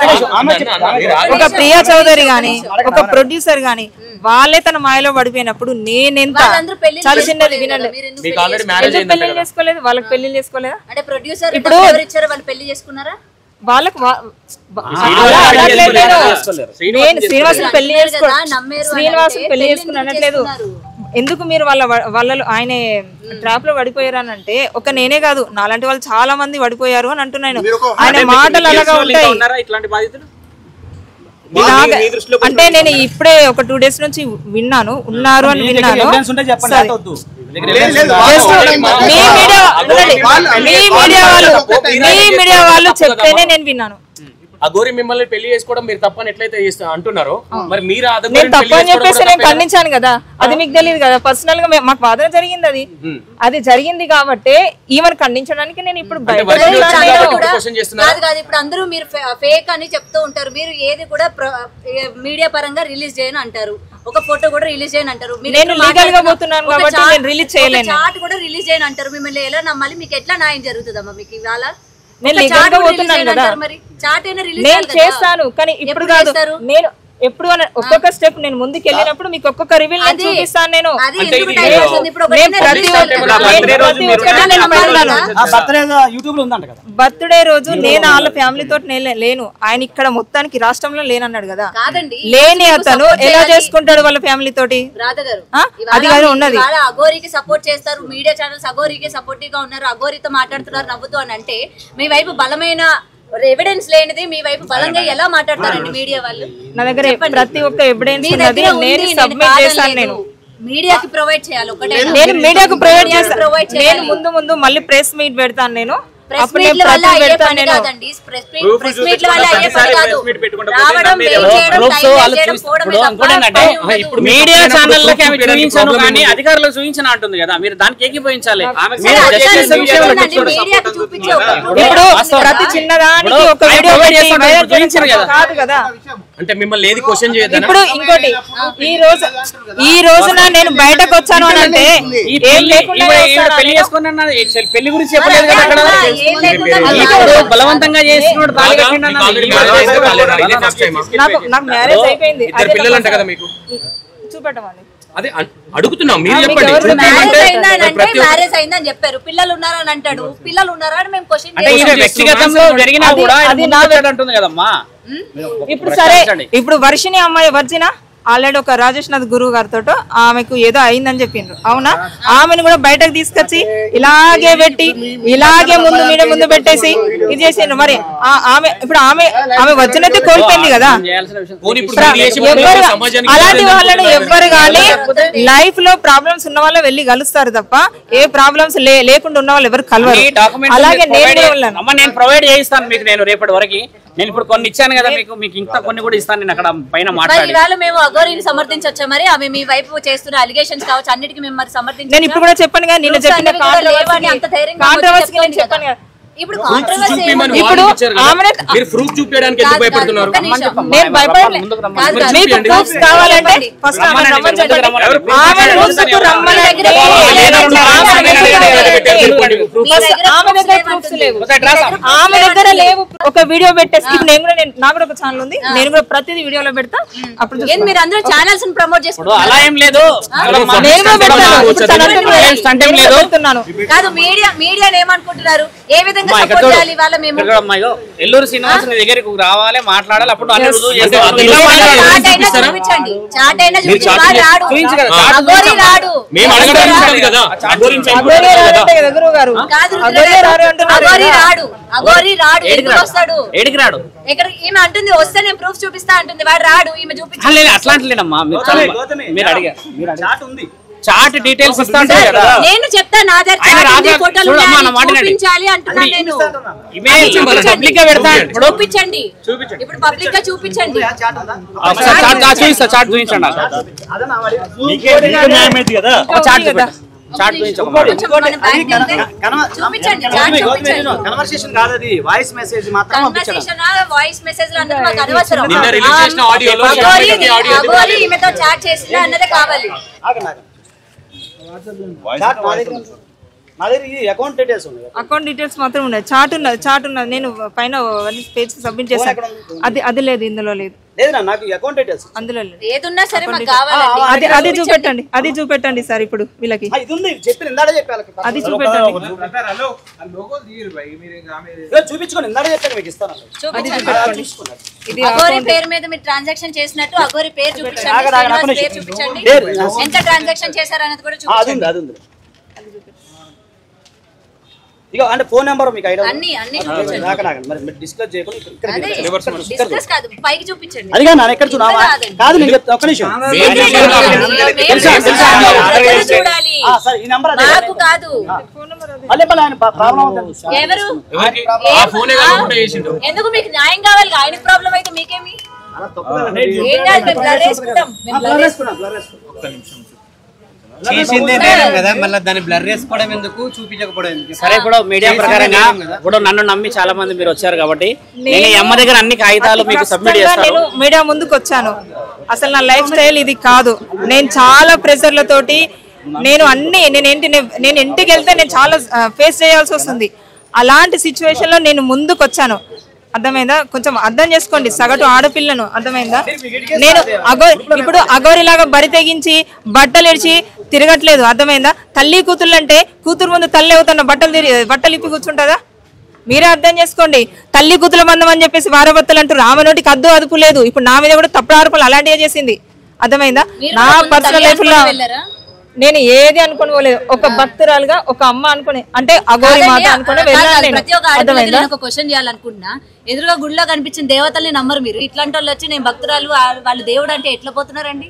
ఒక ప్రియా చౌదరి గాని, ఒక ప్రొడ్యూసర్ గాని వాళ్ళే తన మాయలో పడిపోయినప్పుడు నేనెంత చాలా చిన్నది. వినండి, పెళ్లి చేసుకోలేదు, వాళ్ళకి పెళ్లి చేసుకోలేదా? ఇప్పుడు పెళ్లి చేసుకున్నారా? వాళ్ళకి నేను శ్రీనివాసుని పెళ్లి చేసుకుని అనట్లేదు. ఎందుకు మీరు వాళ్ళలో ఆయన ట్రాప్ లో పడిపోయారు అని అంటే ఒక నేనే కాదు, నాలాంటి వాళ్ళు చాలా మంది పడిపోయారు అని అంటున్నాను. ఆయన మాటలు అలాగా ఉంటాయి. అంటే నేను ఇప్పుడే ఒక 2 days నుంచి విన్నాను, ఉన్నారు అని విన్నాను. మీ మీడియా వాళ్ళు చెప్తేనే నేను విన్నాను. అఘోరి మిమ్మల్ని పెళ్లి చేసుకోవడం మీరు తప్పని ఎట్లయితే అంటున్నారో, మరి మీరు నేను తప్పని చెప్పేసి నేను ఖండించాను కదా, అది మీకు తెలియదు కదా. పర్సనల్ గా మాకు వాదన జరిగింది, అది జరిగింది కాబట్టి ఈమెను ఖండించడానికి నేను ఇప్పుడు ఇప్పుడు అందరూ మీరు ఫేక్ అని చెప్తూ ఉంటారు. మీరు ఏది కూడా మీడియా పరంగా రిలీజ్ చేయని అంటారు, ఒక ఫోటో కూడా రిలీజ్ చేయని అంటారు. నేను లీగల్ గా పోతున్నాను కాబట్టి నేను రిలీజ్ చేయలేను. చార్ట్ కూడా రిలీజ్ చేయని అంటారు. మిమ్మల్ని ఎలా నమ్మాలి? మీకు ఎట్లా న్యాయం జరుగుతుందమ్మా మీకు ఇవాళ? నేను లీగల్ గా పోతున్నాను కదా, నేను చేస్తాను. కానీ ఇప్పుడు కాదు, నేను ఎప్పుడు ఒక్కొక్క స్టెప్ నేను ముందుకు వెళ్ళినప్పుడు మీకు ఒక్కొక్క రివీల్ నేను చూపిస్తాను. నేను బర్త్డే రోజు నేను వాళ్ళ ఫ్యామిలీ తోటి లేను. ఆయన ఇక్కడ మొత్తానికి రాష్ట్రంలో లేనన్నాడు కదా, లేని అతను ఎలా చేసుకుంటాడు వాళ్ళ ఫ్యామిలీ తోటి? అది కాదు ఉన్నది. అఘోరికి సపోర్ట్ చేస్తారు, మీడియా ఛానల్స్ అఘోరికి సపోర్టివ్ గా ఉన్నారు, అఘోరితో మాట్లాడుతున్నారు నవ్వుతూ అని అంటే మీ వైపు బలమైన ఎవిడెన్స్ లేనిది మీ వైపు బలంగా ఎలా మాట్లాడతారండి మీడియా వాళ్ళు? నా దగ్గర ప్రతి ఒక్క ఎవిడెన్స్ ఉన్నది, నేను సబ్మిట్ చేశాను. నేను మీడియాకి ప్రొవైడ్ చేయాలి, ఒకటే నేను మీడియాకు ప్రొవైడ్ చేస్తాను. నేను ముందు మళ్ళీ ప్రెస్ మీట్ పెడతాను. నేను మీడియా ఛానళ్ళకి ఆమె చూపించాను కానీ అధికారులకు చూపించిన అంటుంది కదా, మీరు దానికి ఏకీభవించాలి. ఇప్పుడు ప్రతి చిన్నదానికి ఒక వీడియో చూపించారు కదా, అంటే మిమ్మల్ని ఏది క్వశ్చన్ చేయదు. ఇప్పుడు ఇంకోటి, ఈ రోజున నేను బయటకు వచ్చాను అని అంటే పెళ్లి చేసుకున్నా పెళ్లి గురించి చెప్పలేదు కదా అక్కడ. బలవంతంగా చేస్తున్నాడు, నాకు మ్యారేజ్ అయిపోయింది. పిల్లలంట కదా మీకు, చూపెట్టమని అదే అడుగుతున్నాం, మీరు చెప్పండి. మ్యారేజ్ అయిందని చెప్పారు, పిల్లలు ఉన్నారని అంటాడు, పిల్లలు ఉన్నారా అని మేము క్వశ్చన్ వ్యక్తిగతంలో జరిగినా కూడా అది నా అంటుంది కదమ్మా. ఇప్పుడు సరే, ఇప్పుడు వర్షిని అమ్మాయి వర్జిన ఆల్రెడీ ఒక రాజేష్ నాథ్ గురువు గారితో ఆమెకు ఏదో అయిందని చెప్పిండ్రు, అవునా? ఆమెను కూడా బయటకు తీసుకొచ్చి ఇలాగే పెట్టి ఇలాగే ముందు పెట్టేసి ఇది చేసిండ్రు. మరి ఆమె ఇప్పుడు ఆమె వచ్చినైతే కోల్పోయింది కదా. అలాంటి వాళ్ళని ఎవ్వరు కానీ లైఫ్ లో ప్రాబ్లమ్స్ ఉన్న వాళ్ళు వెళ్ళి కలుస్తారు తప్ప ఏ ప్రాబ్లమ్స్ లేకుండా ఉన్న వాళ్ళు ఎవరు కలవరు. అలాగే నేను ప్రొవైడ్ చేయిస్తాను మీకు, నేను రేపటి వరకు. నేను ఇప్పుడు కొన్ని ఇచ్చాను కదా మీకు ఇంకా కొన్ని కూడా ఇస్తాను. నేను అక్కడ పైన మాట్లాడి మేము అఘోరిని సమర్థించొచ్చా? మరి ఆమె మీ వైపు చేస్తున్న అలిగేషన్స్ కావచ్చు, అన్నిటికీ మేము మరి సమర్థించాలి. నేను ఇప్పుడు కూడా చెప్పాను కదా, నేను చెప్పిన కాంట్రవర్సీ నేను చెప్పాను కదా. ఇప్పుడు ప్రూఫ్ చూపించడానికి ఎందుకు భయపడుతున్నారు? నేను భయపడలేదు. మీకు ప్రూఫ్స్ కావాలంటే ఫస్ట్ ఆమె దగ్గర ప్రూఫ్స్ లేవు, ఆమె దగ్గర లేవు. ఒక వీడియో పెట్టేసి ఇప్పుడు నాకు కూడా ఒక ఛానల్ ఉంది, నేను కూడా ప్రతిదీ వీడియోలో పెడతా. అప్పుడు మీరు అందరూ ఛానల్స్ ప్రమోట్ చేసుకుంటారు. అలా ఏం లేదు, కాదు మీడియా ఏమనుకుంటున్నారు, ఏ విధంగా సపోర్ట్ చేయాలి వాళ్ళ మేము ఎల్లూరు శ్రీనివాస్ నీ దగ్గరికి రావాలి, మాట్లాడాలి, అప్పుడు అన్ని రుజువు చేస్తే చూపించండి. చాట్ అయినా చూపించండి. రాడు అగోరి రాడు, అగోరి రాడు. ఎందుకు వస్తాడు? ఏడికి రాడు. ఇక్కడ ఈమె అంటుంది వస్తే నేను ప్రూఫ్ చూపిస్తా అంటుంది, వాడు రాడు. ఈమె చూపించాలి. అట్లా అంటలేదమ్మా, మీరు అడిగారు, చాట్ డీటెయిల్స్ ఇస్తా నేను చెప్తా. నా దగ్గర ఫోటోలు చూపించాలి అంటున్నా నేను. పబ్లిక్ గా పెడతా, చూపించండి, ఇప్పుడు పబ్లిక్ గా చూపించండి. చాట్ చూపించండి, కన్వర్సేషన్ కాదు, అది వాయిస్ మెసేజ్ మాత్రం. వాయిస్ మెసేజ్ అన్నది మాకు అనవసరం. అగోరి ఈమెతో చాట్ చేసిందా అన్నదే కావాలి. అకౌంట్ డీటెయిల్స్ మాత్రం ఉన్నాయి, చాట్ ఉన్నది. నేను పైన పేజ్ సబ్మిట్ చేశాను, అది లేదు, ఇందులో లేదు. అందులో లేదు. ఏదున్నా సరే మాకు కావాలి. అది చూపెట్టండి సార్ ఇప్పుడు వీళ్ళకి, అది చూపెట్టండి. అగోరి పేరు మీద మీరు ట్రాన్సాక్షన్ చేసినట్టు అగోరి పేరు చూపించండి, ఎంత ట్రాన్సాక్షన్ చేశారనేది కూడా చూపించండి. ఇక అంటే ఫోన్ నెంబర్ మీకు ఐడియా అన్ని డిస్కస్ చేయకుండా డిస్కస్ కాదు, పైకి చూపించండి. అది కాదు ఎక్కడ చూడాలి కాదు, నేను చెప్తా ఒక్క నిమిషం. చూడాలి నాకు కాదు, ఎవరు ఎందుకు మీకు న్యాయం కావాలి? ఆయనకు ప్రాబ్లం అయితే మీకేమి? ఏం కాదు, మేము బ్లర్ వేసుకుంటాం. చేసిందే నేరం కదా, మళ్ళీ దాన్ని బ్లర్ చేసుకోవడం ఎందుకు, చూపించకపోవడం ఎందుకు? సరే, ఇప్పుడు మీడియా ప్రకారంగా ఇప్పుడు నన్ను నమ్మి చాలా మంది మీరు వచ్చారు కాబట్టి నేను ఈ అమ్మ దగ్గర అన్ని కాగితాలు మీకు సబ్మిట్ చేస్తాను. నేను మీడియా ముందుకు వచ్చాను, అసలు నా లైఫ్ స్టైల్ ఇది కాదు. నేను చాలా ప్రెషర్లతోటి నేను ఇంటికి వెళ్తే నేను చాలా ఫేస్ చేయాల్సి వస్తుంది. అలాంటి సిచ్యువేషన్ లో నేను ముందుకు వచ్చాను. అర్థమైందా? కొంచెం అర్థం చేసుకోండి, సగటు ఆడపిల్లను. అర్థమైందా? నేను ఇప్పుడు అగోరిలాగా బరి తెగించి బట్టలు ఇడిచి తిరగట్లేదు. అర్థమైందా? తల్లి కూతురు అంటే కూతురు ముందు తల్లి అవుతున్న బట్టలు ఇప్పి కూర్చుంటుందా? మీరే అర్థం చేసుకోండి. తల్లి కూతుల బంధం అని చెప్పేసి వారభర్తలు అంటారు. ఆమె నోటికి అద్దు అదుపు లేదు. ఇప్పుడు నా మీద కూడా తప్పుడు ఆరోపణలు అలాంటివే చేసింది. అర్థమైందా? నా పర్సనల్ లైఫ్ లో నేను ఏది అనుకుని పోలేదు. ఒక భక్తురాలుగా, ఒక అమ్మ అనుకుని, అంటే అగోరి మాత అనుకుని వెళ్ళాను. ప్రతి ఒక్క ఆడపిల్లకి నేను ఒక క్వశ్చన్ చేయాలనుకుంటున్నా. ఎదురుగా గుడిలో కనిపించిన దేవతల్ని నమ్మరు మీరు. ఇట్లాంటి వాళ్ళు వచ్చి నేను భక్తురాలు, వాళ్ళు దేవుడు అంటే ఎట్లా పోతున్నారండి?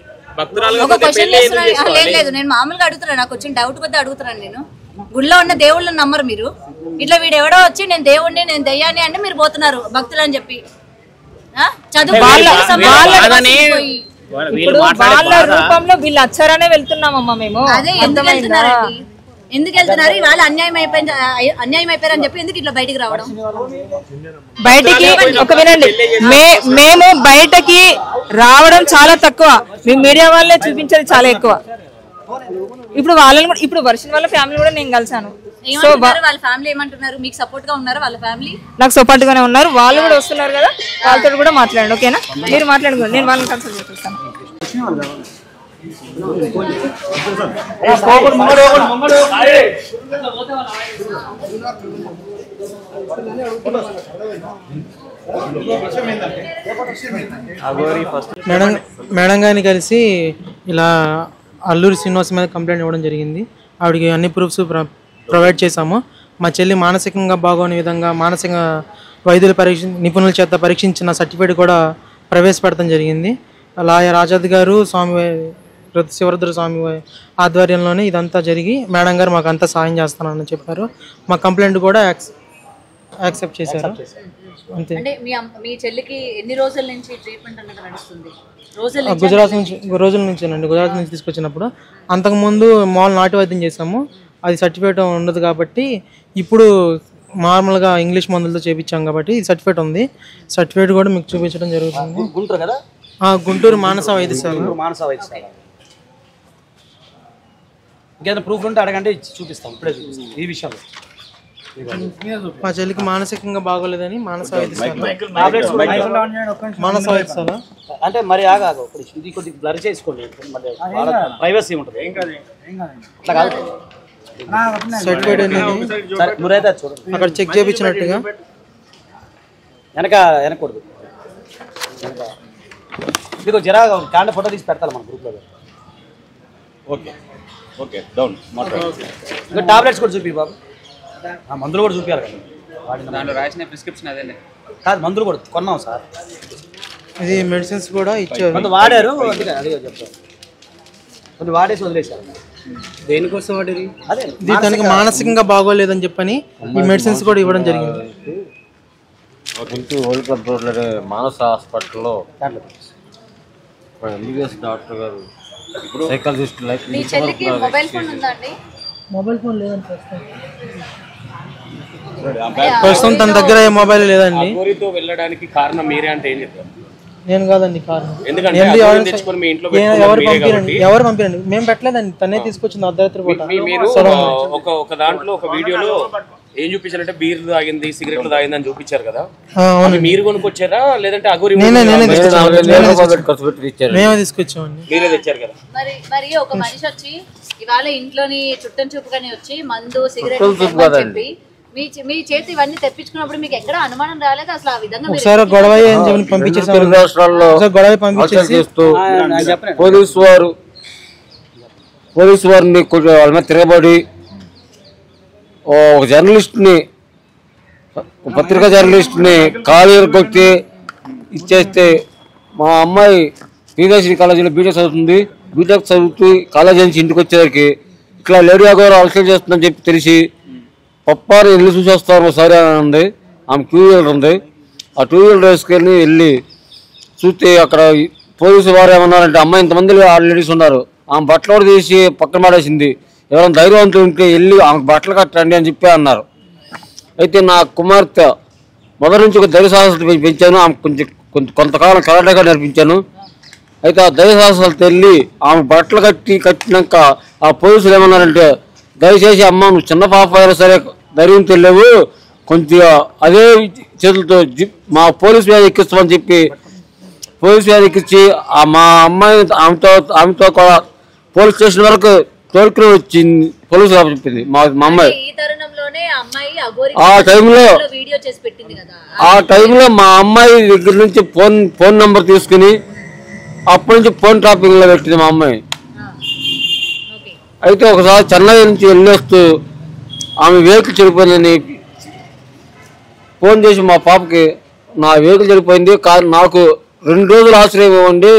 ఒక క్వశ్చన్ చేస్తున్నాను. లేదు, నేను మామూలుగా అడుగుతున్నాను, నాకు వచ్చిన డౌట్ కొద్ది అడుగుతున్నాను. నేను గుడిలో ఉన్న దేవుళ్ళని నమ్మరు మీరు. ఇట్లా వీడు ఎవడో వచ్చి నేను దేవుడిని, నేను దయ్యాన్ని అంటే మీరు పోతున్నారు భక్తులు అని చెప్పి. చదువు ఇప్పుడు వాళ్ళ రూపంలో వీళ్ళు వచ్చారనే వెళ్తున్నామమ్మా మేము. అదే ఎందుకు వెళ్తున్నారండి? ఎందుకు వెళ్తున్నారు? వాళ్ళు అన్యాయం అయిపోయారని చెప్పి ఎందుకు ఇట్లా బయటికి రావడం? బయటికి ఒక వినండి, మేము బయటకి రావడం చాలా తక్కువ, మీ మీడియా వాళ్ళే చూపించేది చాలా ఎక్కువ. ఇప్పుడు వాళ్ళని కూడా, ఇప్పుడు వర్షం వాళ్ళ ఫ్యామిలీ కూడా నేను కలిసాను. సో వాళ్ళ ఫ్యామిలీ ఏమంటున్నారు? మీకు సపోర్ట్ గా ఉన్నారు వాళ్ళ ఫ్యామిలీ? నాకు సపోర్ట్ గానే ఉన్నారు. వాళ్ళు కూడా వస్తున్నారు కదా, వాళ్ళతో కూడా మాట్లాడండి. ఓకేనా? మీరు మాట్లాడుకోండి, నేను వాళ్ళని కన్సల్ట్ చేస్తాను. మేడం గారిని కలిసి ఇలా అల్లూరి శ్రీనివాస్ మీద కంప్లైంట్ ఇవ్వడం జరిగింది. ఆవిడకి అన్ని ప్రూఫ్స్ ప్రొవైడ్ చేశాము. మా చెల్లి మానసికంగా బాగోని విధంగా మానసిక వైద్యుల నిపుణుల చేత పరీక్షించిన సర్టిఫికేట్ కూడా ప్రవేశపెడతాం జరిగింది. లాయర్ ఆజాద్ గారు, స్వామి శివరుద్ర స్వామి ఆధ్వర్యంలోనే ఇదంతా జరిగి మేడం గారు మాకు అంతా సాయం చేస్తానని చెప్పారు. మా కంప్లైంట్ కూడా యాక్సెప్ట్ చేశారు. అంతే. అంటే మీ చెల్లికి ఎన్ని రోజుల నుంచి ట్రీట్మెంట్ అన్నది నడుస్తుంది? గుజరాత్ నుంచి తీసుకొచ్చినప్పుడు, అంతకుముందు మామూలు నాటు వైద్యం చేసాము. అది సర్టిఫికేట్ ఉండదు కాబట్టి ఇప్పుడు నార్మల్గా ఇంగ్లీష్ మందులతో చేయించాం కాబట్టి ఈ సర్టిఫికేట్ ఉంది. సర్టిఫికేట్ కూడా మీకు చూపించడం జరుగుతుంది. గుంటూరు మానస వైద్యశాల. ఇంకేదైనా ప్రూఫ్ ఉంటే అడగండి, చూపిస్తాం. ఇప్పుడే చూపిస్తాం ఈ విషయంలో. మా చెల్లికి మానసికంగా బాగోలేదని మానస వైద్యశాల అంటే మరి ఆగాగు ఇది కొద్దిగా బ్లర్ చేసుకోండి, ప్రైవసీ ఉంటుంది. అట్లా కాదు, సర్టిఫైడ్ అనేది సరే నువ్వైతే చూడండి. అక్కడ చెక్ చేయించినట్టుగా వెనకూడదు. ఇదిగో జరా కాండ ఫోటో తీసి పెడతాను మన గ్రూప్లో. ఓకే డౌన్ ఇంకా టాబ్లెట్స్ కూడా చూపి బాబు, మందులు కూడా చూపించాలి కదా. దాంట్లో రాసిన ప్రిస్క్రిప్షన్ అదే కాదు, మందులు కూడా కొన్నాం సార్. ఇది మెడిసిన్స్ కూడా ఇచ్చారు, కొంత వాడారు, అందుకే అదే చెప్తారు. కొంచెం వాడేసి వదిలేశారు. దేనికోసం వాడేది? అదే ఇది తనకి మానసికంగా బాగోలేదని చెప్పని ఈ మెడిసిన్స్ కూడా ఇవ్వడం జరిగింది. ఓల్డ్ క్లబ్ రోడ్లో మానస హాస్పిటల్లో ఎంబీబీఎస్ డాక్టర్ గారు సైకాలజిస్ట్ లైఫ్ మీ చెల్లికి మొబైల్ ఫోన్ ఉందా అండి? మొబైల్ ఫోన్ లేదని ప్రస్తుతం తన దగ్గర ఏ మొబైల్ లేదండి. అఘోరితో వెళ్ళడానికి కారణం మీరే అంటే ఏం చెప్తారు? నేను కాదండి కారణం. ఎందుకంటే తెచ్చుకొని మీ ఇంట్లో ఎవరు పంపిరండి, మేము పెట్టలేదండి, తనే తీసుకొచ్చింది అర్ధరాత్రి పూట. మీరు ఒక దాంట్లో ఒక వీడియోలో ఏం చూపించారంటే బీర్ తాగింది, సిగరెట్లు తాగింది అని చూపించారు కదా, మీరు కొనుక్కొచ్చారా లేదంటే అఘోరి మేమే తీసుకొచ్చామండి? మీరే తెచ్చారు కదా. మరి ఒక మనిషి వచ్చి ఇవాళ ఇంట్లోని చుట్టం చూపుగానే వచ్చి మందు సిగరెట్ చెప్పి మీ చేతి ఇవన్నీ తెప్పించుకున్నప్పుడు మీకు ఎక్కడ అనుమానం రాలేదు అసలు? ఆ విధంగా ఒకసారి గొడవ పంపించేసి పోలీసు వారిని వాళ్ళ మీద తిరగబడి ఒక జర్నలిస్ట్ని, పత్రికా జర్నలిస్ట్ని కాలు కొట్టి ఇచ్చేస్తే, మా అమ్మాయి శ్రీదేశ్వరి కాలేజీలో బీటెక్ చదువుతుంది, బీటెక్ చదువుతూ కాలేజీ నుంచి ఇంటికి వచ్చేసరికి ఇట్లా లేడీ అగౌరవ అలసలు చేస్తుందని చెప్పి తెలిసి పప్పారు వెళ్ళి చూసేస్తారు సరే అని ఉంది. ఆమె 2 వీలర్ ఉంది, ఆ 2 వీలర్ వేసుకెళ్ళి వెళ్ళి చూస్తే అక్కడ పోలీసు వారు ఏమన్నారంటే, అమ్మాయి ఇంతమంది లేడీస్ ఉన్నారు, ఆమె బట్టలు కూడా తీసి పక్కన పడేసింది, ఎవరైనా ధైర్యవంతులు ఉంటే వెళ్ళి ఆమెకు బట్టలు కట్టండి అని చెప్పి అన్నారు. అయితే నా కుమార్తె మొదటి నుంచి ఒక ధైర్య సాహసాలు పెంచాను, ఆమె కొంతకాలం కరాటగా నేర్పించాను. అయితే ఆ ధైర్య సాహసాలు వెళ్ళి ఆమె బట్టలు కట్టినాక ఆ పోలీసులు ఏమన్నారంటే, దయచేసి అమ్మ నువ్వు చిన్న పాప అయినా సరే ధైర్యం తెలియవు, కొంచెం అదే చేతులతో మా పోలీసు వ్యాధి ఎక్కిస్తామని చెప్పి పోలీసు వ్యాధి ఎక్కించి మా అమ్మాయి ఆమెతో కూడా పోలీస్ స్టేషన్ వరకు తోలుకుని వచ్చింది. పోలీసు చెప్పింది మా అమ్మాయి. ఆ టైంలో మా అమ్మాయి దగ్గర నుంచి ఫోన్ నెంబర్ తీసుకుని అప్పటి నుంచి ఫోన్ ట్రాపింగ్ లో పెట్టింది మా అమ్మాయి. అయితే ఒకసారి చెన్నై నుంచి వెళ్ళేస్తూ ఆమె వెహికల్ చెడిపోయిందని ఫోన్ చేసి మా పాపకి నా వెహికల్ చెడిపోయింది, కానీ నాకు 2 రోజులు ఆశ్రయం ఇవ్వండి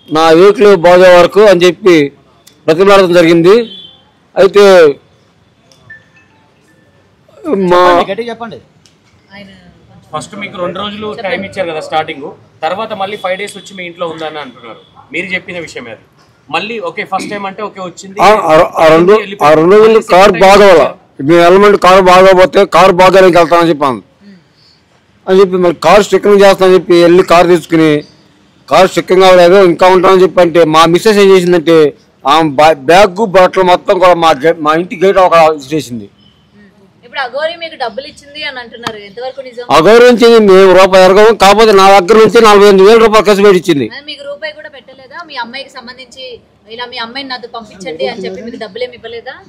నా వెహికల్ బాగా వరకు అని చెప్పి ప్రతిపాదన జరిగింది. అయితే చెప్పండి, ఫస్ట్ మీకు 2 రోజులు టైం ఇచ్చారు కదా స్టార్టింగ్, తర్వాత మళ్ళీ 5 days వచ్చి మీ ఇంట్లో ఉందని అంటున్నారు. మీరు చెప్పిన విషయం అది మళ్ళీ ఓకే ఫస్ట్ టైం అంటే ఓకే వచ్చింది. ఆ 2 రోజులు కారు బాగోవాల, మీ ఎలిమెంట్ కారు బాగోపోతే కారు బాగానికి వెళ్తానని చెప్పాను అని చెప్పి మరి కారు స్టిక్కరింగ్ చేస్తానని చెప్పి వెళ్ళి కారు తీసుకుని కారు స్టిక్కరింగ్ అవ్వలేదు ఇంకా ఉంటానని చెప్పి అంటే మా మిస్సెస్ ఏం చేసిందంటే ఆమె బ్యాగ్ బట్టలు మొత్తం కూడా మా ఇంటి గేట్ ఒక చేసింది. అగౌరవించింది, మేము రూపాయి ఎరగము, కాకపోతే నా దగ్గర నుంచి 45,000 రూపాయలు ఖర్చు పెట్టి ఇచ్చింది.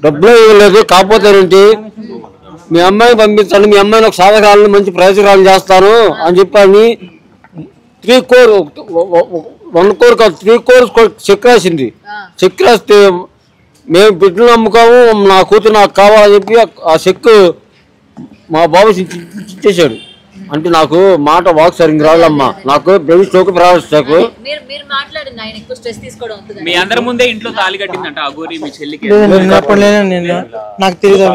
డబ్బులు ఇవ్వలేదు, కాకపోతే ఏంటి మీ అమ్మాయిని పంపించండి, మీ అమ్మాయిని ఒక సాధకాలను మంచి ప్రయోజనాలు చేస్తాను అని చెప్పని 3 crores చెక్ రాసింది. చెక్ రాస్తే మేము బిడ్డలు నమ్ముకోము, నా కూతురు నాకు కావాలని చెప్పి ఆ చెక్ మా బాబు ఇచ్చేసాడు. అంటే నాకు మాట వాక్ సరిగ్గా రావాలమ్మా, నాకు బ్రెయిన్ స్ట్రోక్ ప్రారంభిస్తాకు. మీ అందరి ముందే ఇంట్లో తాళి కట్టిందంట అఘోరి మీ చెల్లికి. నాకు తెలియదు.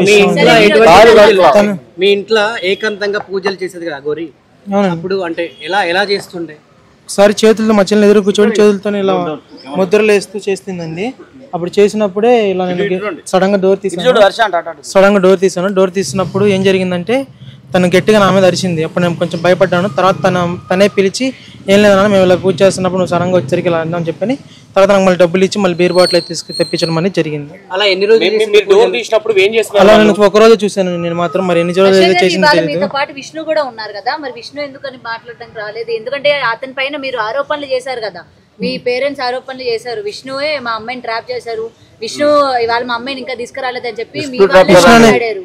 మీ ఇంట్లో ఏకాంతంగా పూజలు చేసేది కదా అఘోరి, అప్పుడు అంటే ఎలా చేస్తుండే? ఒకసారి చేతులతో మా చెల్లిని ఎదురు కూర్చొని చేతులతో ఇలా ముద్రలు వేస్తూ చేస్తుందండి. అప్పుడు చేసినప్పుడే ఇలా నేను సడన్ గా డోర్ తీసాను. డోర్ తీసినప్పుడు ఏం జరిగిందంటే తను గట్టిగా నా మీద అరిచింది. అప్పుడు నేను కొంచెం భయపడ్డాను. తర్వాత తనే పిలిచి ఏం లేదన్నా మేము ఇలా పూజ చేస్తున్నప్పుడు నువ్వు సడన్గా వచ్చరికి ఇలా అందని చెప్పని తర్వాత నాకు మళ్ళీ డబ్బులు ఇచ్చి మళ్ళీ బీర్ బాటిల్ అయితే తెప్పించడం అనేది జరిగింది. అలా ఎన్ని రోజులు మీరు డోర్ తీసినప్పుడు ఏం చేస్తున్నారు? అలా నేను ఒక రోజు చూశాను నేను మాత్రం, మరి ఎన్ని రోజులు చేసింది తెలియదు. మీతో పాటు విష్ణు కూడా ఉన్నారు కదా, మరి విష్ణు ఎందుకని మాట్లాడడానికి రాలేదు? ఎందుకంటే అతని పైన మీరు ఆరోపణలు చేశారు కదా, మీ పేరెంట్స్ ఆరోపణలు చేశారు, విష్ణువే మా అమ్మాయిని ట్రాప్ చేశారు, విష్ణు ఇవాళ మా అమ్మాయిని ఇంకా తీసుకురాలేదని చెప్పి మీ వాళ్ళే మాట్లాడారు.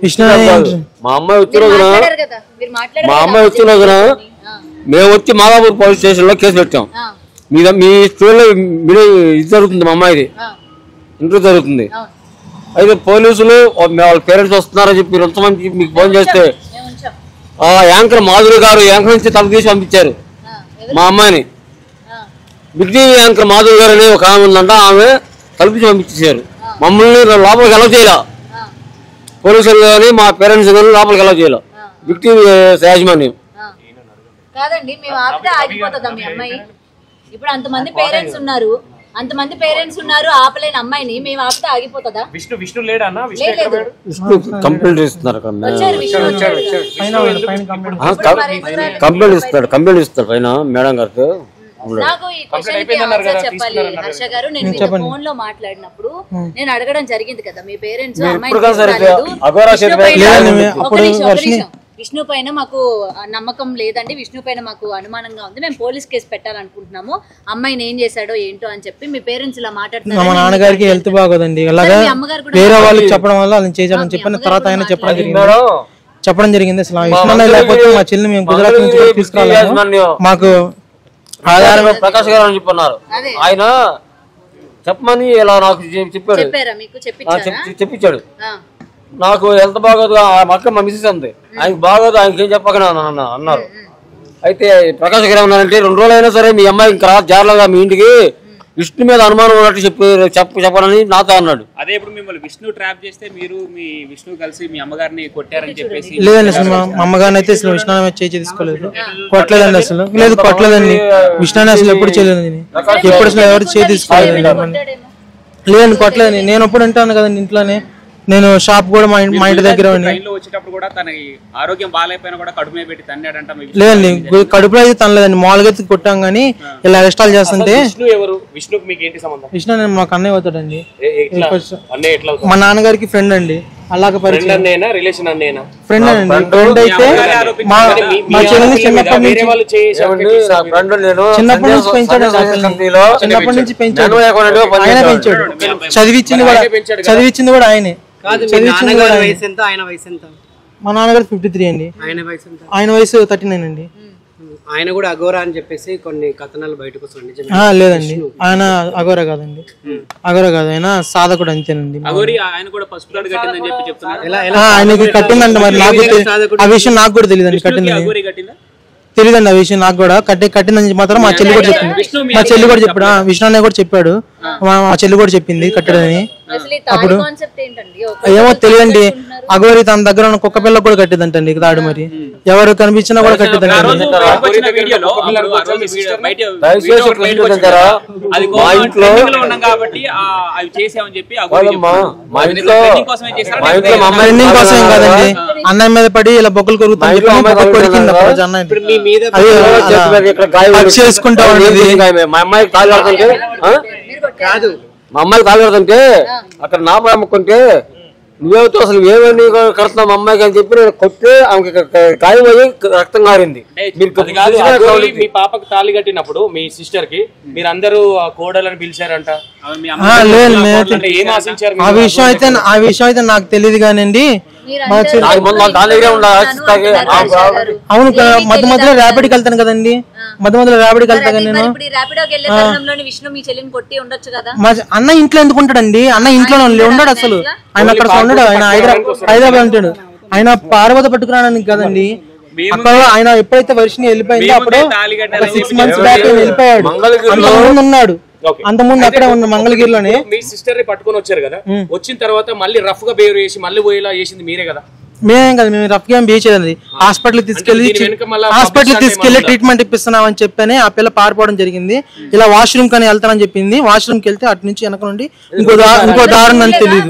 మా అమ్మాయి వచ్చిన మాట్లాడారు కదా, మీరు మాట్లాడారు. మా అమ్మాయి వచ్చిన మేము వచ్చి మాదాపూర్ పోలీస్ స్టేషన్ లో కేసు పెట్టాం. మీ స్కూల్లో ఇది జరుగుతుంది, మా అమ్మాయిది ఇంటర్వ్యూ జరుగుతుంది. అయితే పోలీసులు వాళ్ళ పేరెంట్స్ వస్తున్నారని చెప్పి ఎంతమంది మీకు ఫోన్ చేస్తే ఆ యాంకర్ మాధురి గారు యాంకర్ నుంచి తల తీసి పంపించారు మా అమ్మాయిని. బిగ్ టీవీ యాంకర్ మాధురి గారు అనే ఒక ఆమె ఉందంట, ఆమె తలపించి పంపించేశారు. మమ్మల్ని లోపలికి ఎలా చేయాల, పోలీసులు కానీ మా పేరెంట్స్ కానీ లోపలికి ఎలా చేయాల బిగ్ టీవీ యాజమాన్యం. కాదండి, మేము ఆపితే ఆగిపోతుందా మీ అమ్మాయి? ఇప్పుడు అంతమంది పేరెంట్స్ ఉన్నారు, ఆపలేని అమ్మాయిని మేము ఆపితే ఆగిపోతుందా? విష్ణు లేడన్నా? కంప్లైంట్ ఇస్తున్నారు, కంప్లైంట్ ఇస్తారు పైన మేడం గారికి. నాకు ఈ క్వశ్చన్ కి ఆన్సర్ చెప్పాలి హర్ష గారు. నేను మీతో ఫోన్ లో మాట్లాడినప్పుడు నేను అడగడం జరిగింది కదా, మీ పేరెంట్స్ విష్ణు పైన మాకు నమ్మకం లేదండి, విష్ణు పైన మాకు అనుమానంగా ఉంది, మేము పోలీస్ కేసు పెట్టాలనుకుంటున్నాము, అమ్మాయిని ఏం చేశాడో ఏంటో అని చెప్పి మీ పేరెంట్స్ ఇలా మాట్లాడుతున్నారు. మా నాన్నగారికి హెల్త్ బాగోదండి, అలాగా వేరే వాళ్ళకి చెప్పడం వల్ల అలా చేశాడని చెప్పిన తర్వాత ఆయన చెప్పడం జరిగింది. అసలు విష్ణు లేకపోతే మా చెల్లి మేము గుజరాత్ నుంచి తీసుకురావాలి, మాకు ఆధారంగా ప్రకాష్ గారు అని చెప్పన్నారు. ఆయన చెప్పమని ఇలా నాకు చెప్పాడు, చెప్పించాడు. నాకు హెల్త్ బాగోదు, మా అక్క మా మిస్సెస్ అంది, ఆయనకు బాగోదు, ఆయనకి ఏం చెప్పకనే అన్నారు. అయితే ప్రకాష్ గారు ఏమన్నారంటే 2 రోజులు అయినా సరే మీ అమ్మాయి ఇంకా జాగ్రత్తగా మీ ఇంటికి విష్ణు మీద అనుమానం ఉన్నట్టు చెప్పాలని నాతో అన్నాడు. అదే ఇప్పుడు మిమ్మల్ని విష్ణు ట్రాప్ చేస్తే మీరు మీ విష్ణు కలిసి మీ అమ్మగారిని కొట్టారని చెప్పేసి. లేదండి, అసలు మా అమ్మగారిని అయితే అసలు విష్ణు చేయి తీసుకోలేదు, కొట్టలేదండి, అసలు లేదు కొట్టలేదండి, విష్ణు అసలు ఎప్పుడు చేయలేదండి, ఎప్పుడు అసలు ఎవరు చేయి తీసుకోలేదండి, లేదండి కొట్టలేదండి. నేను ఎప్పుడు అంటాను కదండి ఇంట్లోనే, నేను షాప్ కూడా మా ఇంటి దగ్గర వచ్చేటప్పుడు కూడా తన ఆరోగ్యం బాగాలేకపోయినా కూడా కడుపు మీద పెట్టి తన్నాడంట. లేదండి కడుపులో అయితే తనలేదండి, మామూలుగా అయితే కొట్టాం కానీ ఇలా ఎక్స్ట్రాల్ చేస్తుంటే. విష్ణు మాకు అన్నయ్య అవుతాడండి, మా నాన్నగారికి ఫ్రెండ్ అండి, అలాగే ఫ్రెండ్ అండి. ఫ్రెండ్ అయితే మా చెల్లిని చిన్నప్పటి నుంచి పెంచాడు, చిన్నప్పటి నుంచి పెంచాడు, ఆయన పెంచాడు, చదివించింది కూడా ఆయనే. మా నాన్నగారు 53 అండి, ఆయన వయసు 39 అండి. ఆయన కూడా అఘోరా అని చెప్పేసి కొన్ని కథనాలు బయటకు వస్తుంది. లేదండి ఆయన అఘోరా కాదండి, అఘోరా కాదు, ఆయన సాధకుడు అంతేనండి. ఆయనకి కట్టిందంట, మరి నాకు ఆ విషయం నాకు కూడా తెలియదండి, కట్టిందని తెలియదండి, ఆ విషయం నాకు కూడా కట్టిందని మాత్రం మా చెల్లి కూడా చెప్పింది, మా చెల్లి కూడా చెప్పాడు, విష్ణు అన్నయ్య కూడా చెప్పాడు, మా చెల్లి కూడా చెప్పింది కట్టడని. అప్పుడు ఏమో తెలియదండి, అగోరి తన దగ్గర ఉన్న కుక్క పిల్ల కూడా కట్టిందంటండి తాడు, మరి ఎవరు కనిపించినా కూడా కట్టిద్దంటండి. ట్రెండింగ్ కోసం కదండి, అన్నయ్య మీద పడి ఇలా బొక్కలు కొరుకుతాను కొరికింది చేసుకుంటా ఉండేది. మా అమ్మాయికి కాదు, మా అమ్మాయికి తాగడుతుంటే అక్కడ నా అమ్ముకుంటే నువ్వేతో అసలు ఏమని కడుతున్నావు మా అమ్మాయికి అని చెప్పి నేను కొట్టి ఆమెకి గాయమయ్యి రక్తం కారింది. మీ పాపకు తాళి కట్టినప్పుడు మీ సిస్టర్ కి మీరు అందరూ కోడలని పిలిచారంట, ఏం ఆశించారు? ఆ విషయం అయితే నాకు తెలియదు కానండి, అవును మధ్య మధ్యలో ర్యాపిడ్కి వెళ్తాను కదండి, మధ్యలో ర్యాపిడ్కి వెళ్తాను నేను. అన్న ఇంట్లో ఎందుకు ఉంటాడండి, అన్న ఇంట్లో ఉండడు అసలు, ఆయన అక్కడ ఉండడు, ఆయన హైదరాబాద్ ఉంటాడు, ఆయన పార్వత పట్టుకురావడానికి కదండి. అక్కడ ఆయన ఎప్పుడైతే వర్షిని వెళ్ళిపోయిందో అప్పుడు 6 months బ్యాక్ వెళ్ళిపోయాడు, అంతకుముందు ఉన్నాడు, అంతకుముందు అక్కడే ఉన్న మంగళగిరిలోనే. మీ సిస్టర్ ని పట్టుకొని వచ్చారు కదా, వచ్చిన తర్వాత మళ్ళీ రఫ్ గా బిహేవ్ చేసి మళ్ళీ పోయేలా చేసింది మీరే కదా? మేమేం కదా, మేము రఫ్ గా బిహేవ్ చేయలేదు, హాస్పిటల్ తీసుకెళ్లి ట్రీట్మెంట్ ఇప్పిస్తున్నాం అని చెప్పని ఆ పిల్ల పారిపోవడం జరిగింది. ఇలా వాష్రూమ్ కానీ వెళ్తానని చెప్పింది, వాష్రూమ్ కి వెళ్తే అటు నుంచి వెనక నుండి ఇంకో దారుణం అని తెలియదు.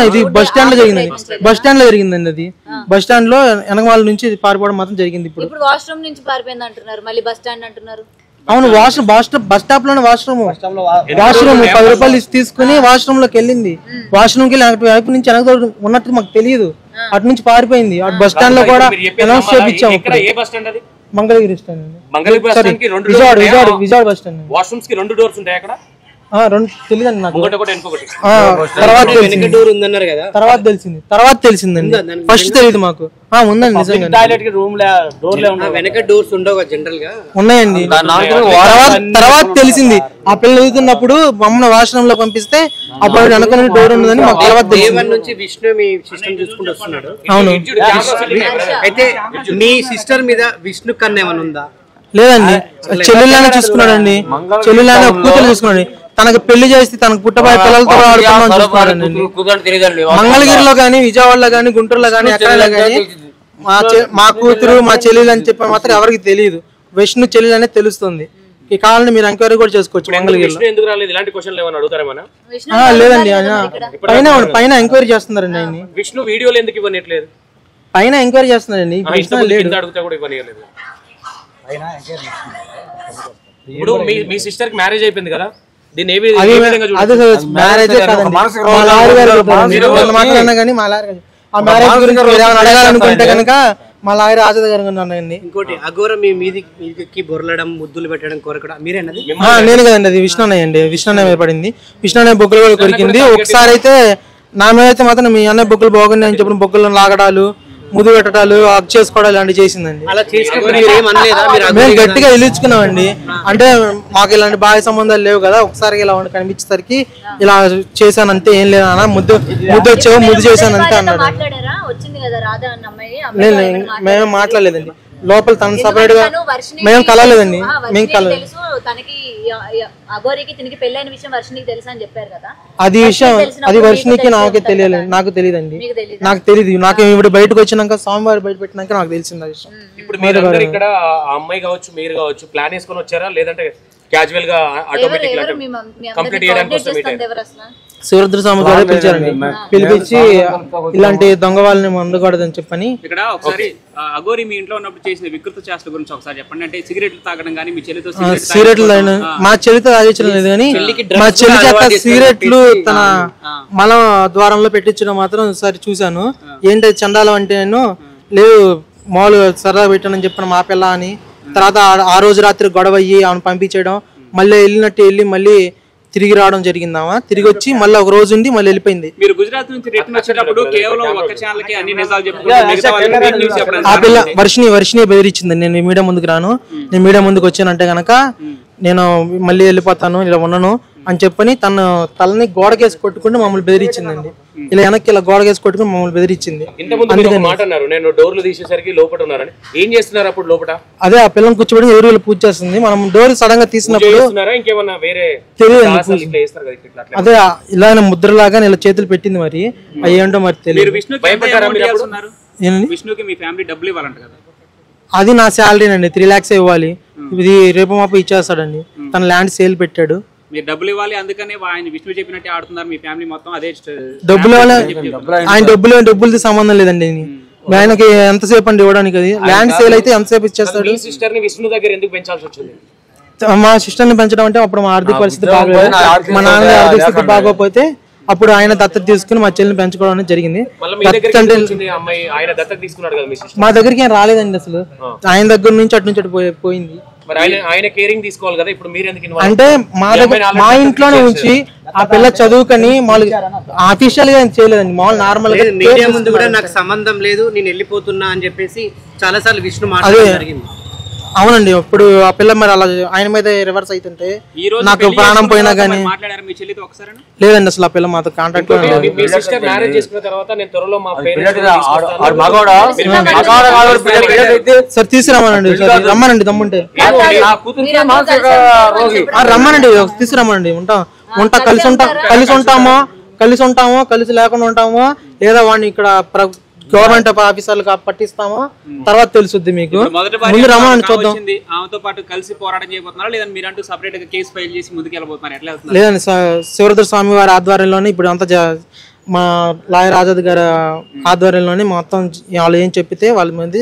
ఇది బస్ స్టాండ్ లో జరిగింది, బస్ స్టాండ్ లో జరిగిందండి, అది బస్ స్టాండ్ లో వెనక వాళ్ళ నుంచి పారిపోవడం మాత్రం జరిగింది. ఇప్పుడు వాష్రూమ్ నుంచి పారిపోయింది అంటున్నారు, మళ్ళీ బస్ స్టాండ్ అంటున్నారు. అవును వాష్రూమ్ బస్ స్టాప్ లోనే వాష్రూమ్ 10 రూపాయలు తీసుకుని వాష్రూమ్ లోకి వెళ్ళింది. వాష్రూమ్ కి వైపు నుంచి వెనక ఉన్నట్టు మాకు తెలియదు. అటు నుంచి పారిపోయింది. అటు బస్ స్టాండ్ లో కూడా అనౌన్స్ చేయించాము. Mangalagiri stand Vijayawada bus stand. Washrooms కి 2 డోర్స్ ఉంటాయి అక్కడ. తెలియదండి నాకు. తర్వాత తెలిసిందండి. ఫస్ట్ తెలియదు మాకు. ఉందండి నిజంగా వెనక డోర్స్ ఉండవు జనరల్ గా. ఉన్నాయండి. తర్వాత తెలిసింది. ఆ పిల్లలు ఎదుగుతున్నప్పుడు మమ్మల్ని వాష్రూమ్ లో పంపిస్తే అప్పుడు వెనక డోర్ ఉండదని మాకు తర్వాత నుంచి విష్ణు మీ సిస్టర్ చూసుకుంటూ వస్తున్నాడు. అవును. అయితే మీ సిస్టర్ మీద విష్ణు కన్నా ఏమైనా ఉందా? లేదండి. చెల్లెళ్ళనే చూసుకున్నాడండి. చెల్లెళ్ళనే కూతురు చూసుకున్నాడు. తనకు పెళ్లి చేసి తనకు పుట్టబోయే పిల్లలతో ఆడుకున్నాను చూసుకున్నాడండి. మంగళగిరిలో గానీ, విజయవాడలో గానీ, గుంటూరులో గానీ, ఎక్కడైనా గానీ మా కూతురు మా చెల్లెలు అని చెప్పి మాత్రం ఎవరికి తెలియదు. విష్ణు చెల్లెలు అనేది తెలుస్తుంది. ఈ కావాలని మీరు ఎంక్వైరీ కూడా చేసుకోవచ్చు. మంగళగిరిలో లేదండి. ఆయన పైన ఎంక్వైరీ చేస్తున్నారండి. ఆయన విష్ణు వీడియోలు ఎందుకు ఇవ్వట్లేదు? పైన ఎంక్వైరీ చేస్తున్నారండి. ఇప్పుడు మీ సిస్టర్ కి మ్యారేజ్ అయిపోయింది కదా, దీన్ని అడగాలనుకుంటే కనుక మా లాయర్ ఆజాద్ గారు ఉన్నాయండి. ఇంకోటి అఘోర మీ మీదికి బొరలడం, ముద్దులు పెట్టడం కోరకడం మీరేనది? నేను కదండి. అది విష్ణున్నయ్య అండి. విష్ణున్నయ్య పడింది. విష్ణున్నయ్య బొగ్గులు కూడా కొరికింది. ఒకసారి అయితే నా మీద అయితే మాత్రం మీ అన్నయ్య బొగ్గులు బాగున్నాయి అని చెప్పిన బొగ్గులను లాగడాలు, ముద్దు పెట్టడాలు, హక్ చేసుకోవడాలు ఇలాంటివి చేసిందండి. మేము గట్టిగా ఇల్లుచుకున్నామండి. అంటే మాకు ఇలాంటి బాహ్య సంబంధాలు లేవు కదా, ఒకసారి ఇలా కనిపించేసరికి ఇలా చేశానంటే ఏం లేదు అన్న, ముద్దు వచ్చావు, ముద్దు చేశానంటే అన్నాడు. మేము మాట్లాడలేదండి. లోపల తను సపరేట్ గా మేము కలలేదండి. మేము కలలేదు. అది వర్షినికి నాకే తెలియలేదు. నాకు తెలియదండి. నాకు తెలియదు. నాకు ఇప్పుడు బయటకు వచ్చినాక స్వామివారి బయట పెట్టినాక నాకు తెలిసింది ఆ విషయం. ఇప్పుడు మీరందరూ ఇక్కడ అమ్మాయి కావచ్చు, మీరు కావచ్చు, ప్లాన్ వేసుకొని వచ్చారా లేదంటే క్యాజువల్ గా ఆటోమేటిక్ కంప్లీట్ చేయడానికి వస్తాం? శివరుద్ర స్వామి గారు పిలిచారండి. పిలిపించి ఇలాంటి దొంగ వాళ్ళని ఉండకూడదని చెప్పని. ఇక్కడ ఒకసారి అఘోరి మీ ఇంట్లో ఉన్నప్పుడు చేసిన వికృత చేష్టల గురించి ఒకసారి చెప్పండి. అంటే సిగరెట్లు తాగడం కానీ, మీ చెల్లితో సిగరెట్లు మా చెల్లితో తాగించడం లేదు కానీ మా చెల్లి చేత సిగరెట్లు తన మల ద్వారంలో పెట్టించడం మాత్రం ఒకసారి చూశాను. ఏంటి చందాలం అంటే నేను లేదు మామూలుగా సరదా పెట్టానని చెప్పిన మా పిల్ల అని. తర్వాత ఆ రోజు రాత్రి గొడవ అయ్యి ఆమెను పంపించడం, మళ్ళీ వెళ్ళినట్టు వెళ్ళి మళ్ళీ తిరిగి రావడం జరిగిందామా. తిరిగి వచ్చి మళ్ళీ ఒక రోజు ఉండి మళ్ళీ వెళ్ళిపోయింది. మీరు గుజరాత్ నుంచి రిటర్న్ వచ్చేటప్పుడు కేవలం ఒక ఛానల్ కి అన్ని నిజాలు చెప్తున్నారు. ఆ పిల్ల వర్షిని బెదిరించింది. నేను మీడియా ముందుకు రాను, నేను మీడియా ముందుకు వచ్చానంటే గనక నేను మళ్ళీ వెళ్ళిపోతాను, ఇలా ఉన్నాను అని చెప్పని తన తలని గోడకేసి కొట్టుకుంటూ మమ్మల్ని బెదిరించిందండి. ఇలా వెనక్కి ఇలా గోడకేసి కొట్టుకుని మమ్మల్ని బెదిరించింది. అదే ఆ పిల్లని కూర్చోబెట్టి ఎవరు పూజ చేస్తుంది. మనం డోర్ సడన్ గా తీసినప్పుడు తెలియదు. అదే ఇలా ముద్రలాగా ఇలా చేతులు పెట్టింది. మరి అవి ఏంటో మరి తెలియదు. అది నా శాలరీ అండి. 3 lakhs ఇవ్వాలి. ఇది రేపు మాపు ఇచ్చేస్తాడండి. తన ల్యాండ్ సేల్ పెట్టాడు. మీరు డబ్బులు ఇవ్వాలి, అందుకనే ఆయన విష్ణు చెప్పినట్టే ఆడుతున్నారు మీ ఫ్యామిలీ మొత్తం. అదే డబ్బులు ఆయన డబ్బులది సంబంధం లేదండి. ఆయనకి ఎంతసేపు అండి ఇవ్వడానికి? అది ల్యాండ్ సేల్ అయితే ఎంతసేపు ఇచ్చేస్తాడు. మా సిస్టర్ ని పెంచడం అంటే అప్పుడు మా ఆర్థిక పరిస్థితి బాగోలేదు. మా నాన్న ఆర్థిక స్థితి బాగోకపోతే అప్పుడు ఆయన దత్తత తీసుకుని మా చెల్లిని పెంచుకోవడం అనేది జరిగింది. మా దగ్గరికి ఏం రాలేదండి అసలు. ఆయన దగ్గర నుంచి అటు నుంచి అటు పోయింది. అంటే మా ఇంట్లోనే ఉంచి ఆ పిల్ల చదువుకని మామూలుగా అఫీషియల్ గా చేయలేదండి. మామూలు నార్మల్ గా మీడియా ముందు కూడా నాకు సంబంధం లేదు, నేను వెళ్ళిపోతున్నా అని చెప్పేసి చాలా సార్లు విష్ణు మాట్లాడడం జరిగింది. అవునండి. ఇప్పుడు ఆ పిల్ల మరి అలా ఆయన మీద రివర్స్ అవుతుంటే నాకు ప్రాణం పోయినా గానీ లేదండి అసలు. ఆ పిల్ల మాతో కాంటాక్ట్ లో సార్ తీసుకురమ్మనండి. రమ్మనండి దమ్ముంటే రమ్మనండి, తీసుకురమ్మనండి. ఉంటా కలిసి ఉంటామో కలిసి లేకుండా ఉంటామో లేదా వాడిని ఇక్కడ గవర్నమెంట్ ఆఫీసర్లు పట్టిస్తామో తర్వాత తెలుసుద్ది మీకు. ముందు రమ్మని చూద్దాం. ఆమెతో పాటు కలిసి పోరాటం చేయబోతున్నారా లేదా మీరంటూ సెపరేట్ గా కేసు ఫైల్ చేసి ముందుకు వెళ్ళబోతున్నారు? ఎట్లా లేదండి. శివరుద్ర స్వామి వారి ఆధ్వర్యంలోనే ఇప్పుడు అంతా మా లాయర్ ఆజాద్ గారి ఆధ్వర్యంలోనే మొత్తం వాళ్ళు ఏం చెప్పితే వాళ్ళ మీద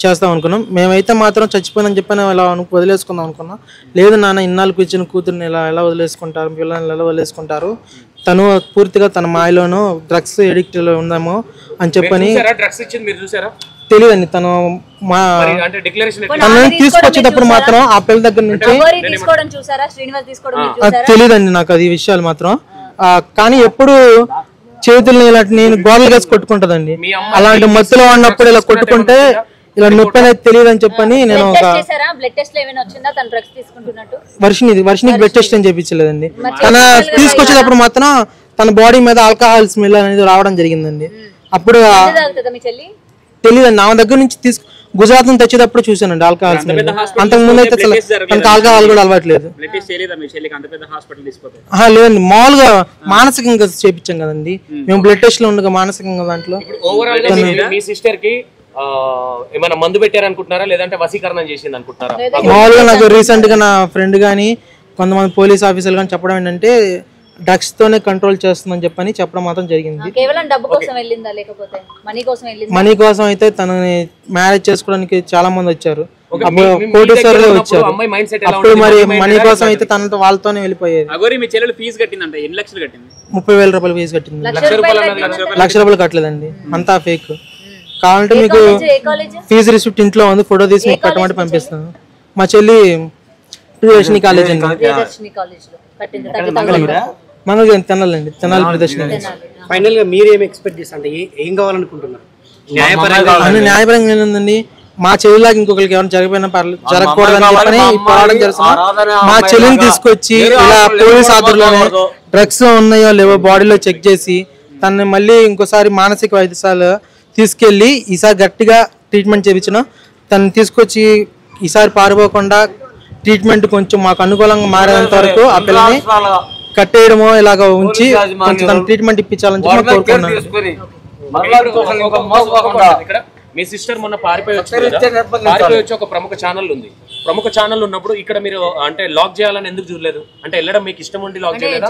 చేస్తాం అనుకున్నాం. మేమైతే మాత్రం చచ్చిపోయిందని చెప్పని ఇలా వదిలేసుకుందాం అనుకున్నాం. లేదు నాన్న, ఇన్నాళ్ళు కూర్చుని కూతుర్ని ఎలా వదిలేసుకుంటారు, పిల్లల్ని ఎలా వదిలేసుకుంటారు, తను పూర్తిగా తన మాయలోనూ డ్రగ్స్ ఎడిక్ట్ లో ఉందాము అని చెప్పని తెలియదండి. తను తీసుకొచ్చేటప్పుడు మాత్రం ఆ పిల్ల దగ్గర నుంచి తెలియదండి నాకు అది విషయాలు మాత్రం. కానీ ఎప్పుడు చేతుల్ని ఇలా నేను గోడలు వేసి కొట్టుకుంటదండి. అలాంటి మత్తులో ఉన్నప్పుడు ఇలా కొట్టుకుంటే ఇలా నొప్పి అనేది తెలియదు అని చెప్పని నేను ఒక వర్షినికి బ్లడ్ టెస్ట్ అని చెప్పించలేదండి. తన తీసుకొచ్చేటప్పుడు మాత్రం తన బాడీ మీద ఆల్కహాల్ స్మెల్ అనేది రావడం జరిగిందండి. అప్పుడు తెలియదండి. నా దగ్గర నుంచి గుజరాత్ నుంచి తెచ్చేటప్పుడు చూసానండి ఆల్కహాల్ స్మెల్. అంతకు ముందు అయితే తనకు ఆల్కహాల్ కూడా అలవాట్లేదు. లేదండి, మామూలుగా మానసికంగా చేపించాం కదండి మేము బ్లడ్ టెస్ట్ లో ఉండగా మానసికంగా దాంట్లో. ఏమైనా మందు పెట్టారనుకుంటున్నారా లేదంటే వశీకరణం చేసింది అనుకుంటున్నారా? మామూలుగా నాకు రీసెంట్ గా నా ఫ్రెండ్ గానీ కొంతమంది పోలీస్ ఆఫీసర్లు కానీ చెప్పడం ఏంటంటే డ్రగ్స్ తోనే కంట్రోల్ చేస్తుందని చెప్పడం మాత్రం జరిగింది. మనీ కోసం అయితే తనని మ్యారేజ్ చేసుకోవడానికి చాలా మంది వచ్చారు, కోటీశ్వరులే వచ్చారు. అప్పుడు మరి మనీ కోసం అయితే తనతో వాళ్ళతోనే వెళ్ళిపోయేది. 30,000 రూపాయలు ఫీజు కట్టింది. 1,00,000 రూపాయలు కట్టలేదండి, అంతా ఫేక్. కావాలంటే మీకు ఫీజు రిసిప్ట్ ఇంట్లో ఉంది, ఫోటో తీసి మీకు కట్టమంటే పంపిస్తాను. మా చెల్లి ప్రియదర్శిని కాలేజ్ అండి, మనకు తినాలండి, తినాలి ప్రియదర్శిని. ఫైనల్ గా మీరు ఏం ఎక్స్పెక్ట్ చేస్తారు, ఏం కావాలనుకుంటున్నారు? న్యాయపరంగా ఏంటండి, మా చెల్లిలాగా ఇంకొకరికి ఎవరైనా జరిగిపోయినా జరగకూడదని చెప్పని పోరాటం చేస్తున్నాం. మా చెల్లిని తీసుకొచ్చి ఇలా పోలీస్ ఆధ్వర్యంలోనే డ్రగ్స్ ఉన్నాయో లేవో బాడీలో చెక్ చేసి తనని మళ్ళీ ఇంకోసారి మానసిక వైద్యశాల తీసుకెళ్లి ఈసారి గట్టిగా ట్రీట్మెంట్ చేయించిన తనని తీసుకొచ్చి ఈసారి పారిపోకుండా ట్రీట్మెంట్ కొంచెం మాకు అనుకూలంగా మారేంత వరకు ఆ పిల్లని కట్టేయడమో ఇలాగ ఉంచి కొంచెం తన ట్రీట్మెంట్ ఇప్పించాలని చెప్పి కోరుకున్నాను. మీ సిస్టర్ మొన్న పారిపోయి వచ్చి ఒక ప్రముఖ ఛానల్ ఉంది. ప్రముఖ ఛానల్ ఉన్నప్పుడు ఇక్కడ మీరు అంటే లాక్ చేయాలని ఎందుకు చూడలేదు? అంటే వెళ్ళడం మీకు ఇష్టం ఉండి లాక్ చేయలేదా?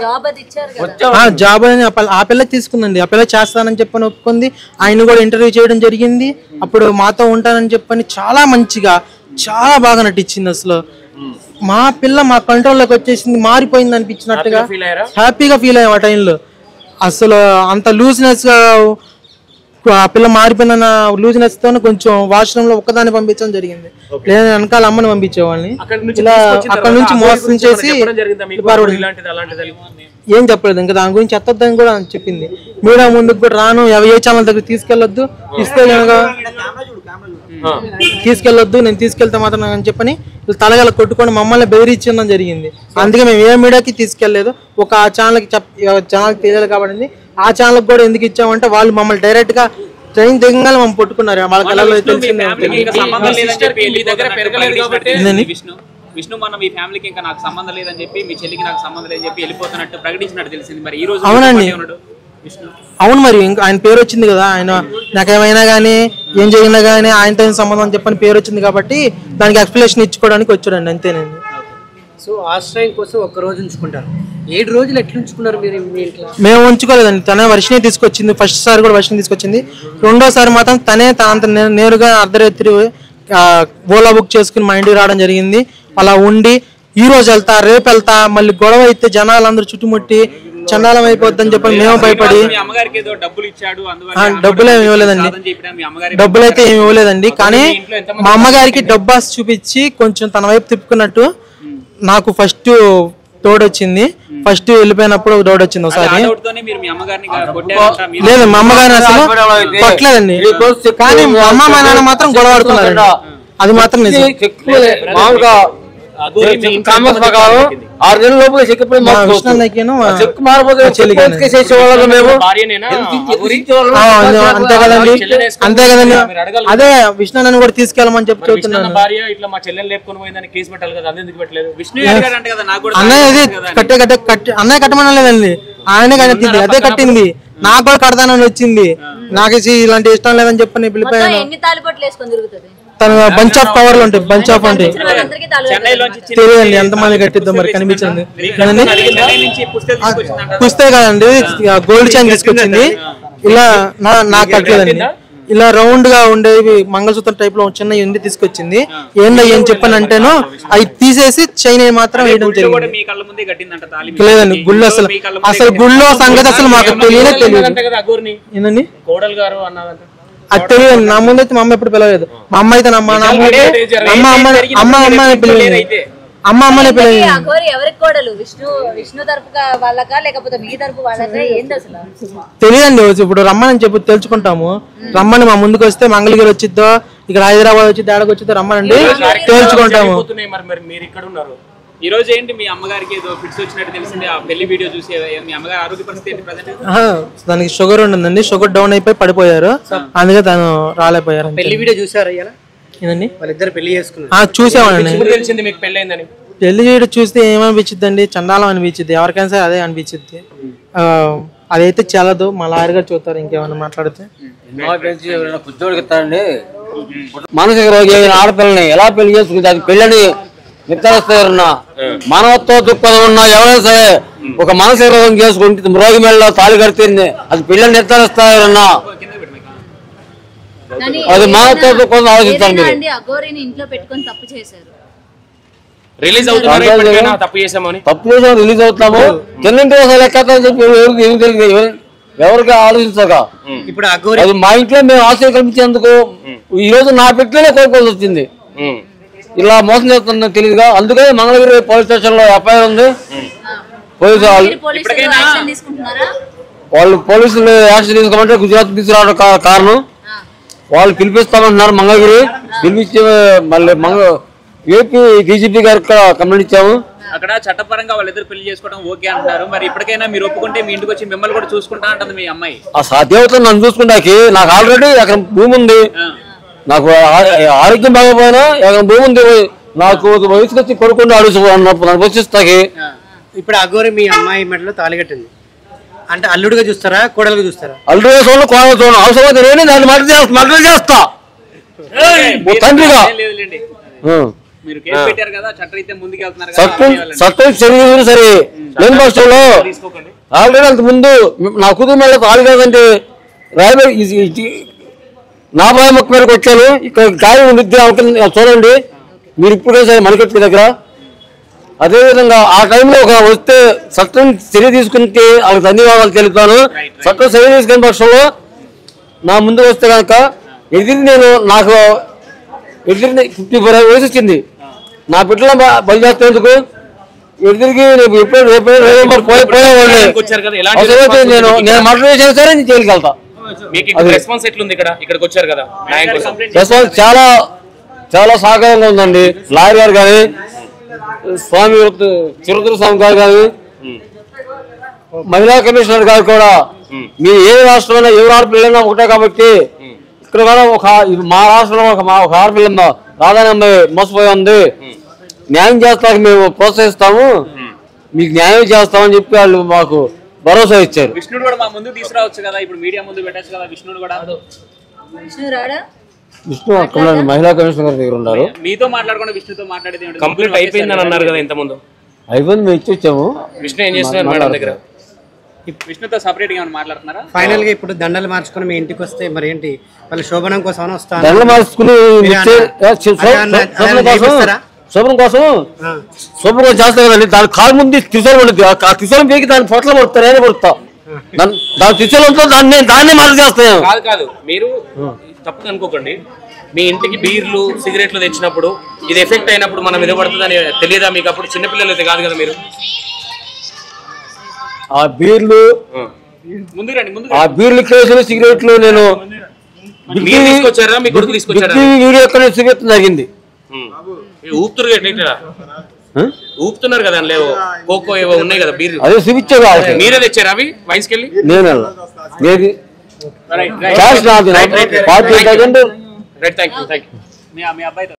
జాబ్ అని ఆ పిల్ల తీసుకుందండి, ఆ పిల్ల చేస్తానని చెప్పని ఒప్పుకుంది. ఆయన కూడా ఇంటర్వ్యూ చేయడం జరిగింది. అప్పుడు మాతో ఉంటానని చెప్పని చాలా మంచిగా చాలా బాగా నటించింది. అసలు మా పిల్ల మా కంట్రోల్లోకి వచ్చేసింది, మారిపోయింది అనిపించినట్టుగా హ్యాపీగా ఫీల్ అయ్యాం ఆ టైంలో. అసలు అంత లూజ్నెస్ గా ఆ పిల్ల మారిపోయిన లూజ్నెస్ తో కొంచెం వాష్రూమ్ లో ఒక్కదాన్ని పంపించడం జరిగింది. లేదా వెనకాల అమ్మని పంపించేవాళ్ళని. ఇలా అక్కడ నుంచి మోసం చేసి ఏం చెప్పలేదు, ఇంకా దాని గురించి ఎత్తొద్దని కూడా చెప్పింది. మీడియా ముందుకు కూడా రాను, ఏ ఛానల్ దగ్గర తీసుకెళ్లొద్దు, తీసుకెళ్లొద్దు, నేను తీసుకెళ్తే మాత్రం అని చెప్పని తలగల కొట్టుకొని మమ్మల్ని బెదిరించడం జరిగింది. అందుకే మేము ఏ మీడియాకి తీసుకెళ్లేదు. ఒక ఛానల్కి ఛానల్కి తెలియాలి కాబట్టి ఆ ఛానల్కి కూడా ఎందుకు ఇచ్చామంటే వాళ్ళు మమ్మల్ని డైరెక్ట్ గా ట్రైన్ దిగంగానే మమ్మల్ని పట్టుకున్నారు. వాళ్ళకి ఎలా తెలిసింది విష్ణు మన మీ ఫ్యామిలీకి ఇంకా నాకు సంబంధం లేదని చెప్పి మీ చెల్లికి నాకు సంబంధం లేదని చెప్పి వెళ్ళిపోతున్నట్టు ప్రకటించినట్టు తెలిసింది. మరి ఈ రోజు అవునండి, అవును, మరి ఇంకా ఆయన పేరు వచ్చింది కదా, ఆయన నాకేమైనా కానీ ఏం జరిగినా కానీ ఆయనతో సంబంధం అని చెప్పని పేరు వచ్చింది కాబట్టి దానికి ఎక్స్ప్లెనేషన్ ఇచ్చుకోవడానికి వచ్చాడండి, అంతేనండి. సో ఆశ్రయం కోసం ఒక్క రోజు ఉంచుకుంటారు, 7 రోజులు ఎట్లా ఉంచుకున్నారు మీరు మీ ఇంట్లో? మేము ఉంచుకోలేదండి, తనే వర్షిని తీసుకొచ్చింది. ఫస్ట్ సారి కూడా వర్షిని తీసుకొచ్చింది. రెండోసారి మాత్రం తనే అంత నేరుగా అర్ధరాత్రి ఓలా బుక్ చేసుకుని మా ఇంటికి రావడం జరిగింది. అలా ఉండి ఈ రోజు వెళ్తా రేపు వెళ్తా మళ్ళీ గొడవ అయితే జనాలందరూ చుట్టుముట్టి చండాలం అయిపోద్దని చెప్పి మేము భయపడి డబ్బులు ఏమి ఇవ్వలేదండి, డబ్బులు అయితే ఏమి ఇవ్వలేదండి. కానీ మా అమ్మగారికి డబ్బు ఆశ చూపించి కొంచెం తన వైపు తిప్పుకున్నట్టు నాకు ఫస్ట్ తోడొచ్చింది. ఫస్ట్ వెళ్ళిపోయినప్పుడు తోడొచ్చింది ఒకసారి. లేదు, మా అమ్మగారిని అసలు కొట్టలేదండి, కానీ మా అమ్మ మా నాన్న మాత్రం గొడవ ఆడుతున్నారండి, అది మాత్రం నిజం. మామూలుగా 6 నెలల లోపు అంతే కదండి, అంతే కదండి. అదే విష్ణు కూడా తీసుకెళ్ళమని చెప్పి చెప్తున్నాను. అన్నయ్య ఇది అన్నయ్య కట్టమని లేదండి, ఆయనే కట్టింది, అదే కట్టింది. నాకు కూడా కడతానని వచ్చింది, నాకు ఇలాంటి ఇష్టం లేదని చెప్పి నేను పిలిపాను. తన బంచ్ ఆఫ్ కవర్లు ఉంటాయి, బంచ్ ఆఫ్ ఉంటాయి. తెలియదండి ఎంతమంది కట్టిద్దాం మరి కనిపించింది. పుస్తే కదండి గోల్డ్ చైన్ తీసుకొచ్చింది. ఇలా నాకు కట్టలేదండి. ఇలా రౌండ్ గా ఉండేవి మంగళసూత్రం టైప్ లో చిన్న ఎండి తీసుకొచ్చింది. ఏందో ఏం చెప్పానంటేను అవి తీసేసి చైన్ మాత్రం వేయడం జరిగింది. లేదండి గుళ్ళు అసలు గుళ్ళో సంగతి అసలు మాకు తెలియదు. ఏంటండి అది తెలియదు. నా ముందైతే మా అమ్మ ఎప్పుడు పిలవలేదు. మా అమ్మ అయితే అమ్మనే పిలవలేదు. తెలియదండి. ఇప్పుడు రమ్మని చెప్పి తెలుసుకుంటాము. రమ్మని మా ముందుకు వస్తే మంగళగిరి వచ్చిద్దో ఇక్కడ హైదరాబాద్ వచ్చి దాడకు వచ్చిద్దో రమ్మనండి తెలుసుకుంటాము. ఈ రోజు ఏంటి మీ అమ్మగారికి ఏదో ఫిట్స్ వచ్చినట్టు తెలిసింది ఆ పెళ్లి వీడియో చూసి. మీ అమ్మగారి ఆరోగ్య పరిస్థితి ఏంటి ప్రెజెంట్? దానికి షుగర్ ఉంటుందండి. షుగర్ డౌన్ అయిపోయి పడిపోయారు. అందుకే తను రాలేకపోయారు. పెళ్లి వీడియో చూసారా? ఏంటండి వాళ్ళిద్దరు పెళ్లి చేసుకున్నారు. చూసామండి. పెళ్లి వీడియో చూస్తే ఏమనిపించింది అండి? చండాలం అనిపించింది. ఎవరికైనా సరే అదే అనిపించింది. అదైతే చాలదు. మా లాయర్ గారు చూస్తారు ఇంకేమైనా మాట్లాడితే. మానసిక రోగి ఆడపిల్లని ఎలా పెళ్లి చేసుకుంటే అది పెళ్ళని నిర్ధారిస్తారన్నా. మానవత్వ దృక్పథం ఉన్నా ఎవరైనా సరే ఒక మానసిక రోగం చేసుకుంటే రోగి మెడలో తాళి కడితే అది పెళ్ళని నిర్ధారిస్తారన్నా. అది మానవత్వ దృక్పథం ఆలోచించాలి మీరు. ఇంట్లో పెట్టుకొని తప్పు చేశారు. రిలీజ్ అవుతాము రిలీజ్ అవుతాము తిన్నింటి లెక్క చెప్పి ఎవరికి ఆలోచించక ఇప్పుడు అది మా ఇంట్లో మేము ఆశ్రయం కల్పించేందుకు ఈ రోజు నా పెట్టిలోనే కోరుకోవాల్సి వచ్చింది. ఇలా మోసం చేస్తుందో తెలియదుగా. అందుకే మంగళగిరి పోలీస్ స్టేషన్ లో ఎఫ్ఐఆర్ ఉంది. వాళ్ళు పోలీసులు యాక్షన్ తీసుకోమంటే గుజరాత్ తీసుకురావడం కారణం. వాళ్ళు పిలిపిస్తామంటున్నారు మంగళగిరి. పిలిపించి మళ్ళీ ఏపీ డీజీపీ గారికి కంప్లైంట్ ఇచ్చాము. అక్కడ చట్టపరంగా వాళ్ళిద్దరు పెళ్లి చేసుకోవడం ఓకే అంటున్నారు. మరి ఇప్పటికైనా మీరు ఒప్పుకుంటే మీ ఇంటికి వచ్చి మిమ్మల్ని కూడా చూసుకుంటా అంటుంది మీ అమ్మాయి. ఆ దేవతను నన్ను చూసుకుంటాకి నాకు ఆల్రెడీ అక్కడ భూమి ఉంది. నాకు ఆరోగ్యం బాగోపోయినా అక్కడ భూమి ఉంది. నాకు వయసుకు వచ్చి కొడుకుండా అడుగుతున్నప్పుడు వచ్చిస్తాకి. ఇప్పుడు అఘోరి మీ అమ్మాయి మెడలో తాళి కట్టింది అంటే అల్లుడుగా చూస్తారా కోడలుగా చూస్తారా? అల్లుడుగా చూడండి, కోడలు చూడండి. అవసరమైతే నేను దాన్ని మర్డర్ చేస్తా తండ్రిగా. చట్టం చర్యలు సరే లేని పక్షంలో ఆల్రెడీ అంత ముందు నా కుటుంబం మళ్ళీ తాళి కాదంటే రాయబడి నా భయ మొక్క మీదకి వచ్చాను. ఇక్కడ గాయం ఉంది చూడండి మీరు ఇప్పుడే సరే మణికట్టు దగ్గర. అదేవిధంగా ఆ టైంలో ఒక వస్తే చట్టం చర్య తీసుకుంటే వాళ్ళకి ధన్యవాదాలు తెలుపుతాను. చట్టం చర్య తీసుకునే పక్షంలో నా ముందు వస్తే కనుక నాకు 54 వయసు వచ్చింది. నా బిడ్డలో బలి చేస్తేందుకు ఎదురికి నేను మర్డర్ చేసినా సరే నేను జైలుకి వెళ్తా. రెస్పాన్స్ చాలా చాలా సహకారంగా ఉందండి. లాయర్ గారు కానీ స్వామి చిరుతల స్వామి గారు కానీ మహిళా కమిషనర్ గారు కూడా మీరు ఏ రాష్ట్రంలో ఎవరు ఆడపిల్లైనా ఒకటే కాబట్టి ఇక్కడ కూడా మా రాష్ట్రంలో ఒక ఆడపిల్ల రాధాని అమ్మాయి మోసపోయి ఉంది. న్యాయం చేస్తాక మేము ప్రోత్సహిస్తాము, మీకు న్యాయం చేస్తామని చెప్పి వాళ్ళు మాకు భరోసా ఇచ్చారు. విష్ణుడు కూడా మా ముందు తీసుకురావచ్చు కదా, ఇప్పుడు మీడియా ముందు పెట్టచ్చు కదా. విష్ణుడు కూడా విష్ణు అక్కడ మహిళా కమిషనర్ గారి దగ్గర ఉన్నారు. మీతో మాట్లాడకుండా విష్ణుతో మాట్లాడేది కంప్లీట్ అయిపోయిందని అన్నారు కదా ఇంత ముందు. అయిపోయింది, మేము ఇచ్చాము. విష్ణు ఏం చేస్తున్నారు మేడం దగ్గర? విష్ణుతో సపరేట్ గా మాట్లాడుతున్నారా? ఫైనల్ గా ఇప్పుడు దండలు మార్చుకుని మీ ఇంటికి వస్తే మరి ఏంటి వాళ్ళు శోభనం కోసం వస్తారు? దండలు మార్చుకుని శోభనం కోసం చేస్తా కదండి. దాని కాలు ముందు త్రిశూలం ఉంటుంది. ఆ త్రిశూలం పీకి దాని పొట్ల పడుతారు, ఏదో పడుతా దాని త్రిశూలంతో దాన్నే మార్చి చేస్తాను. కాదు మీరు తప్పదు అనుకోకండి. మీ ఇంటికి బీర్లు సిగరెట్లు తెచ్చినప్పుడు ఇది ఎఫెక్ట్ అయినప్పుడు మనం వినబడుతుందని తెలియదా మీకు? అప్పుడు చిన్నపిల్లలు అయితే కాదు కదా మీరు. ఆ బీర్లు కేసులు సిగరెట్లు నేను తీసుకొచ్చారా? మీ కొడుకు తీసుకొచ్చారా? వీడియో ఎక్కడ సిగరెట్ జరిగింది. ఊపుతున్నారు కదా, లేవు కోకో ఏవో ఉన్నాయి కదా బీర్లు, అదే చూపించారు. మీరే తెచ్చారా అవి వయసుకెళ్ళి? నేను రైట్ థ్యాంక్ యూ.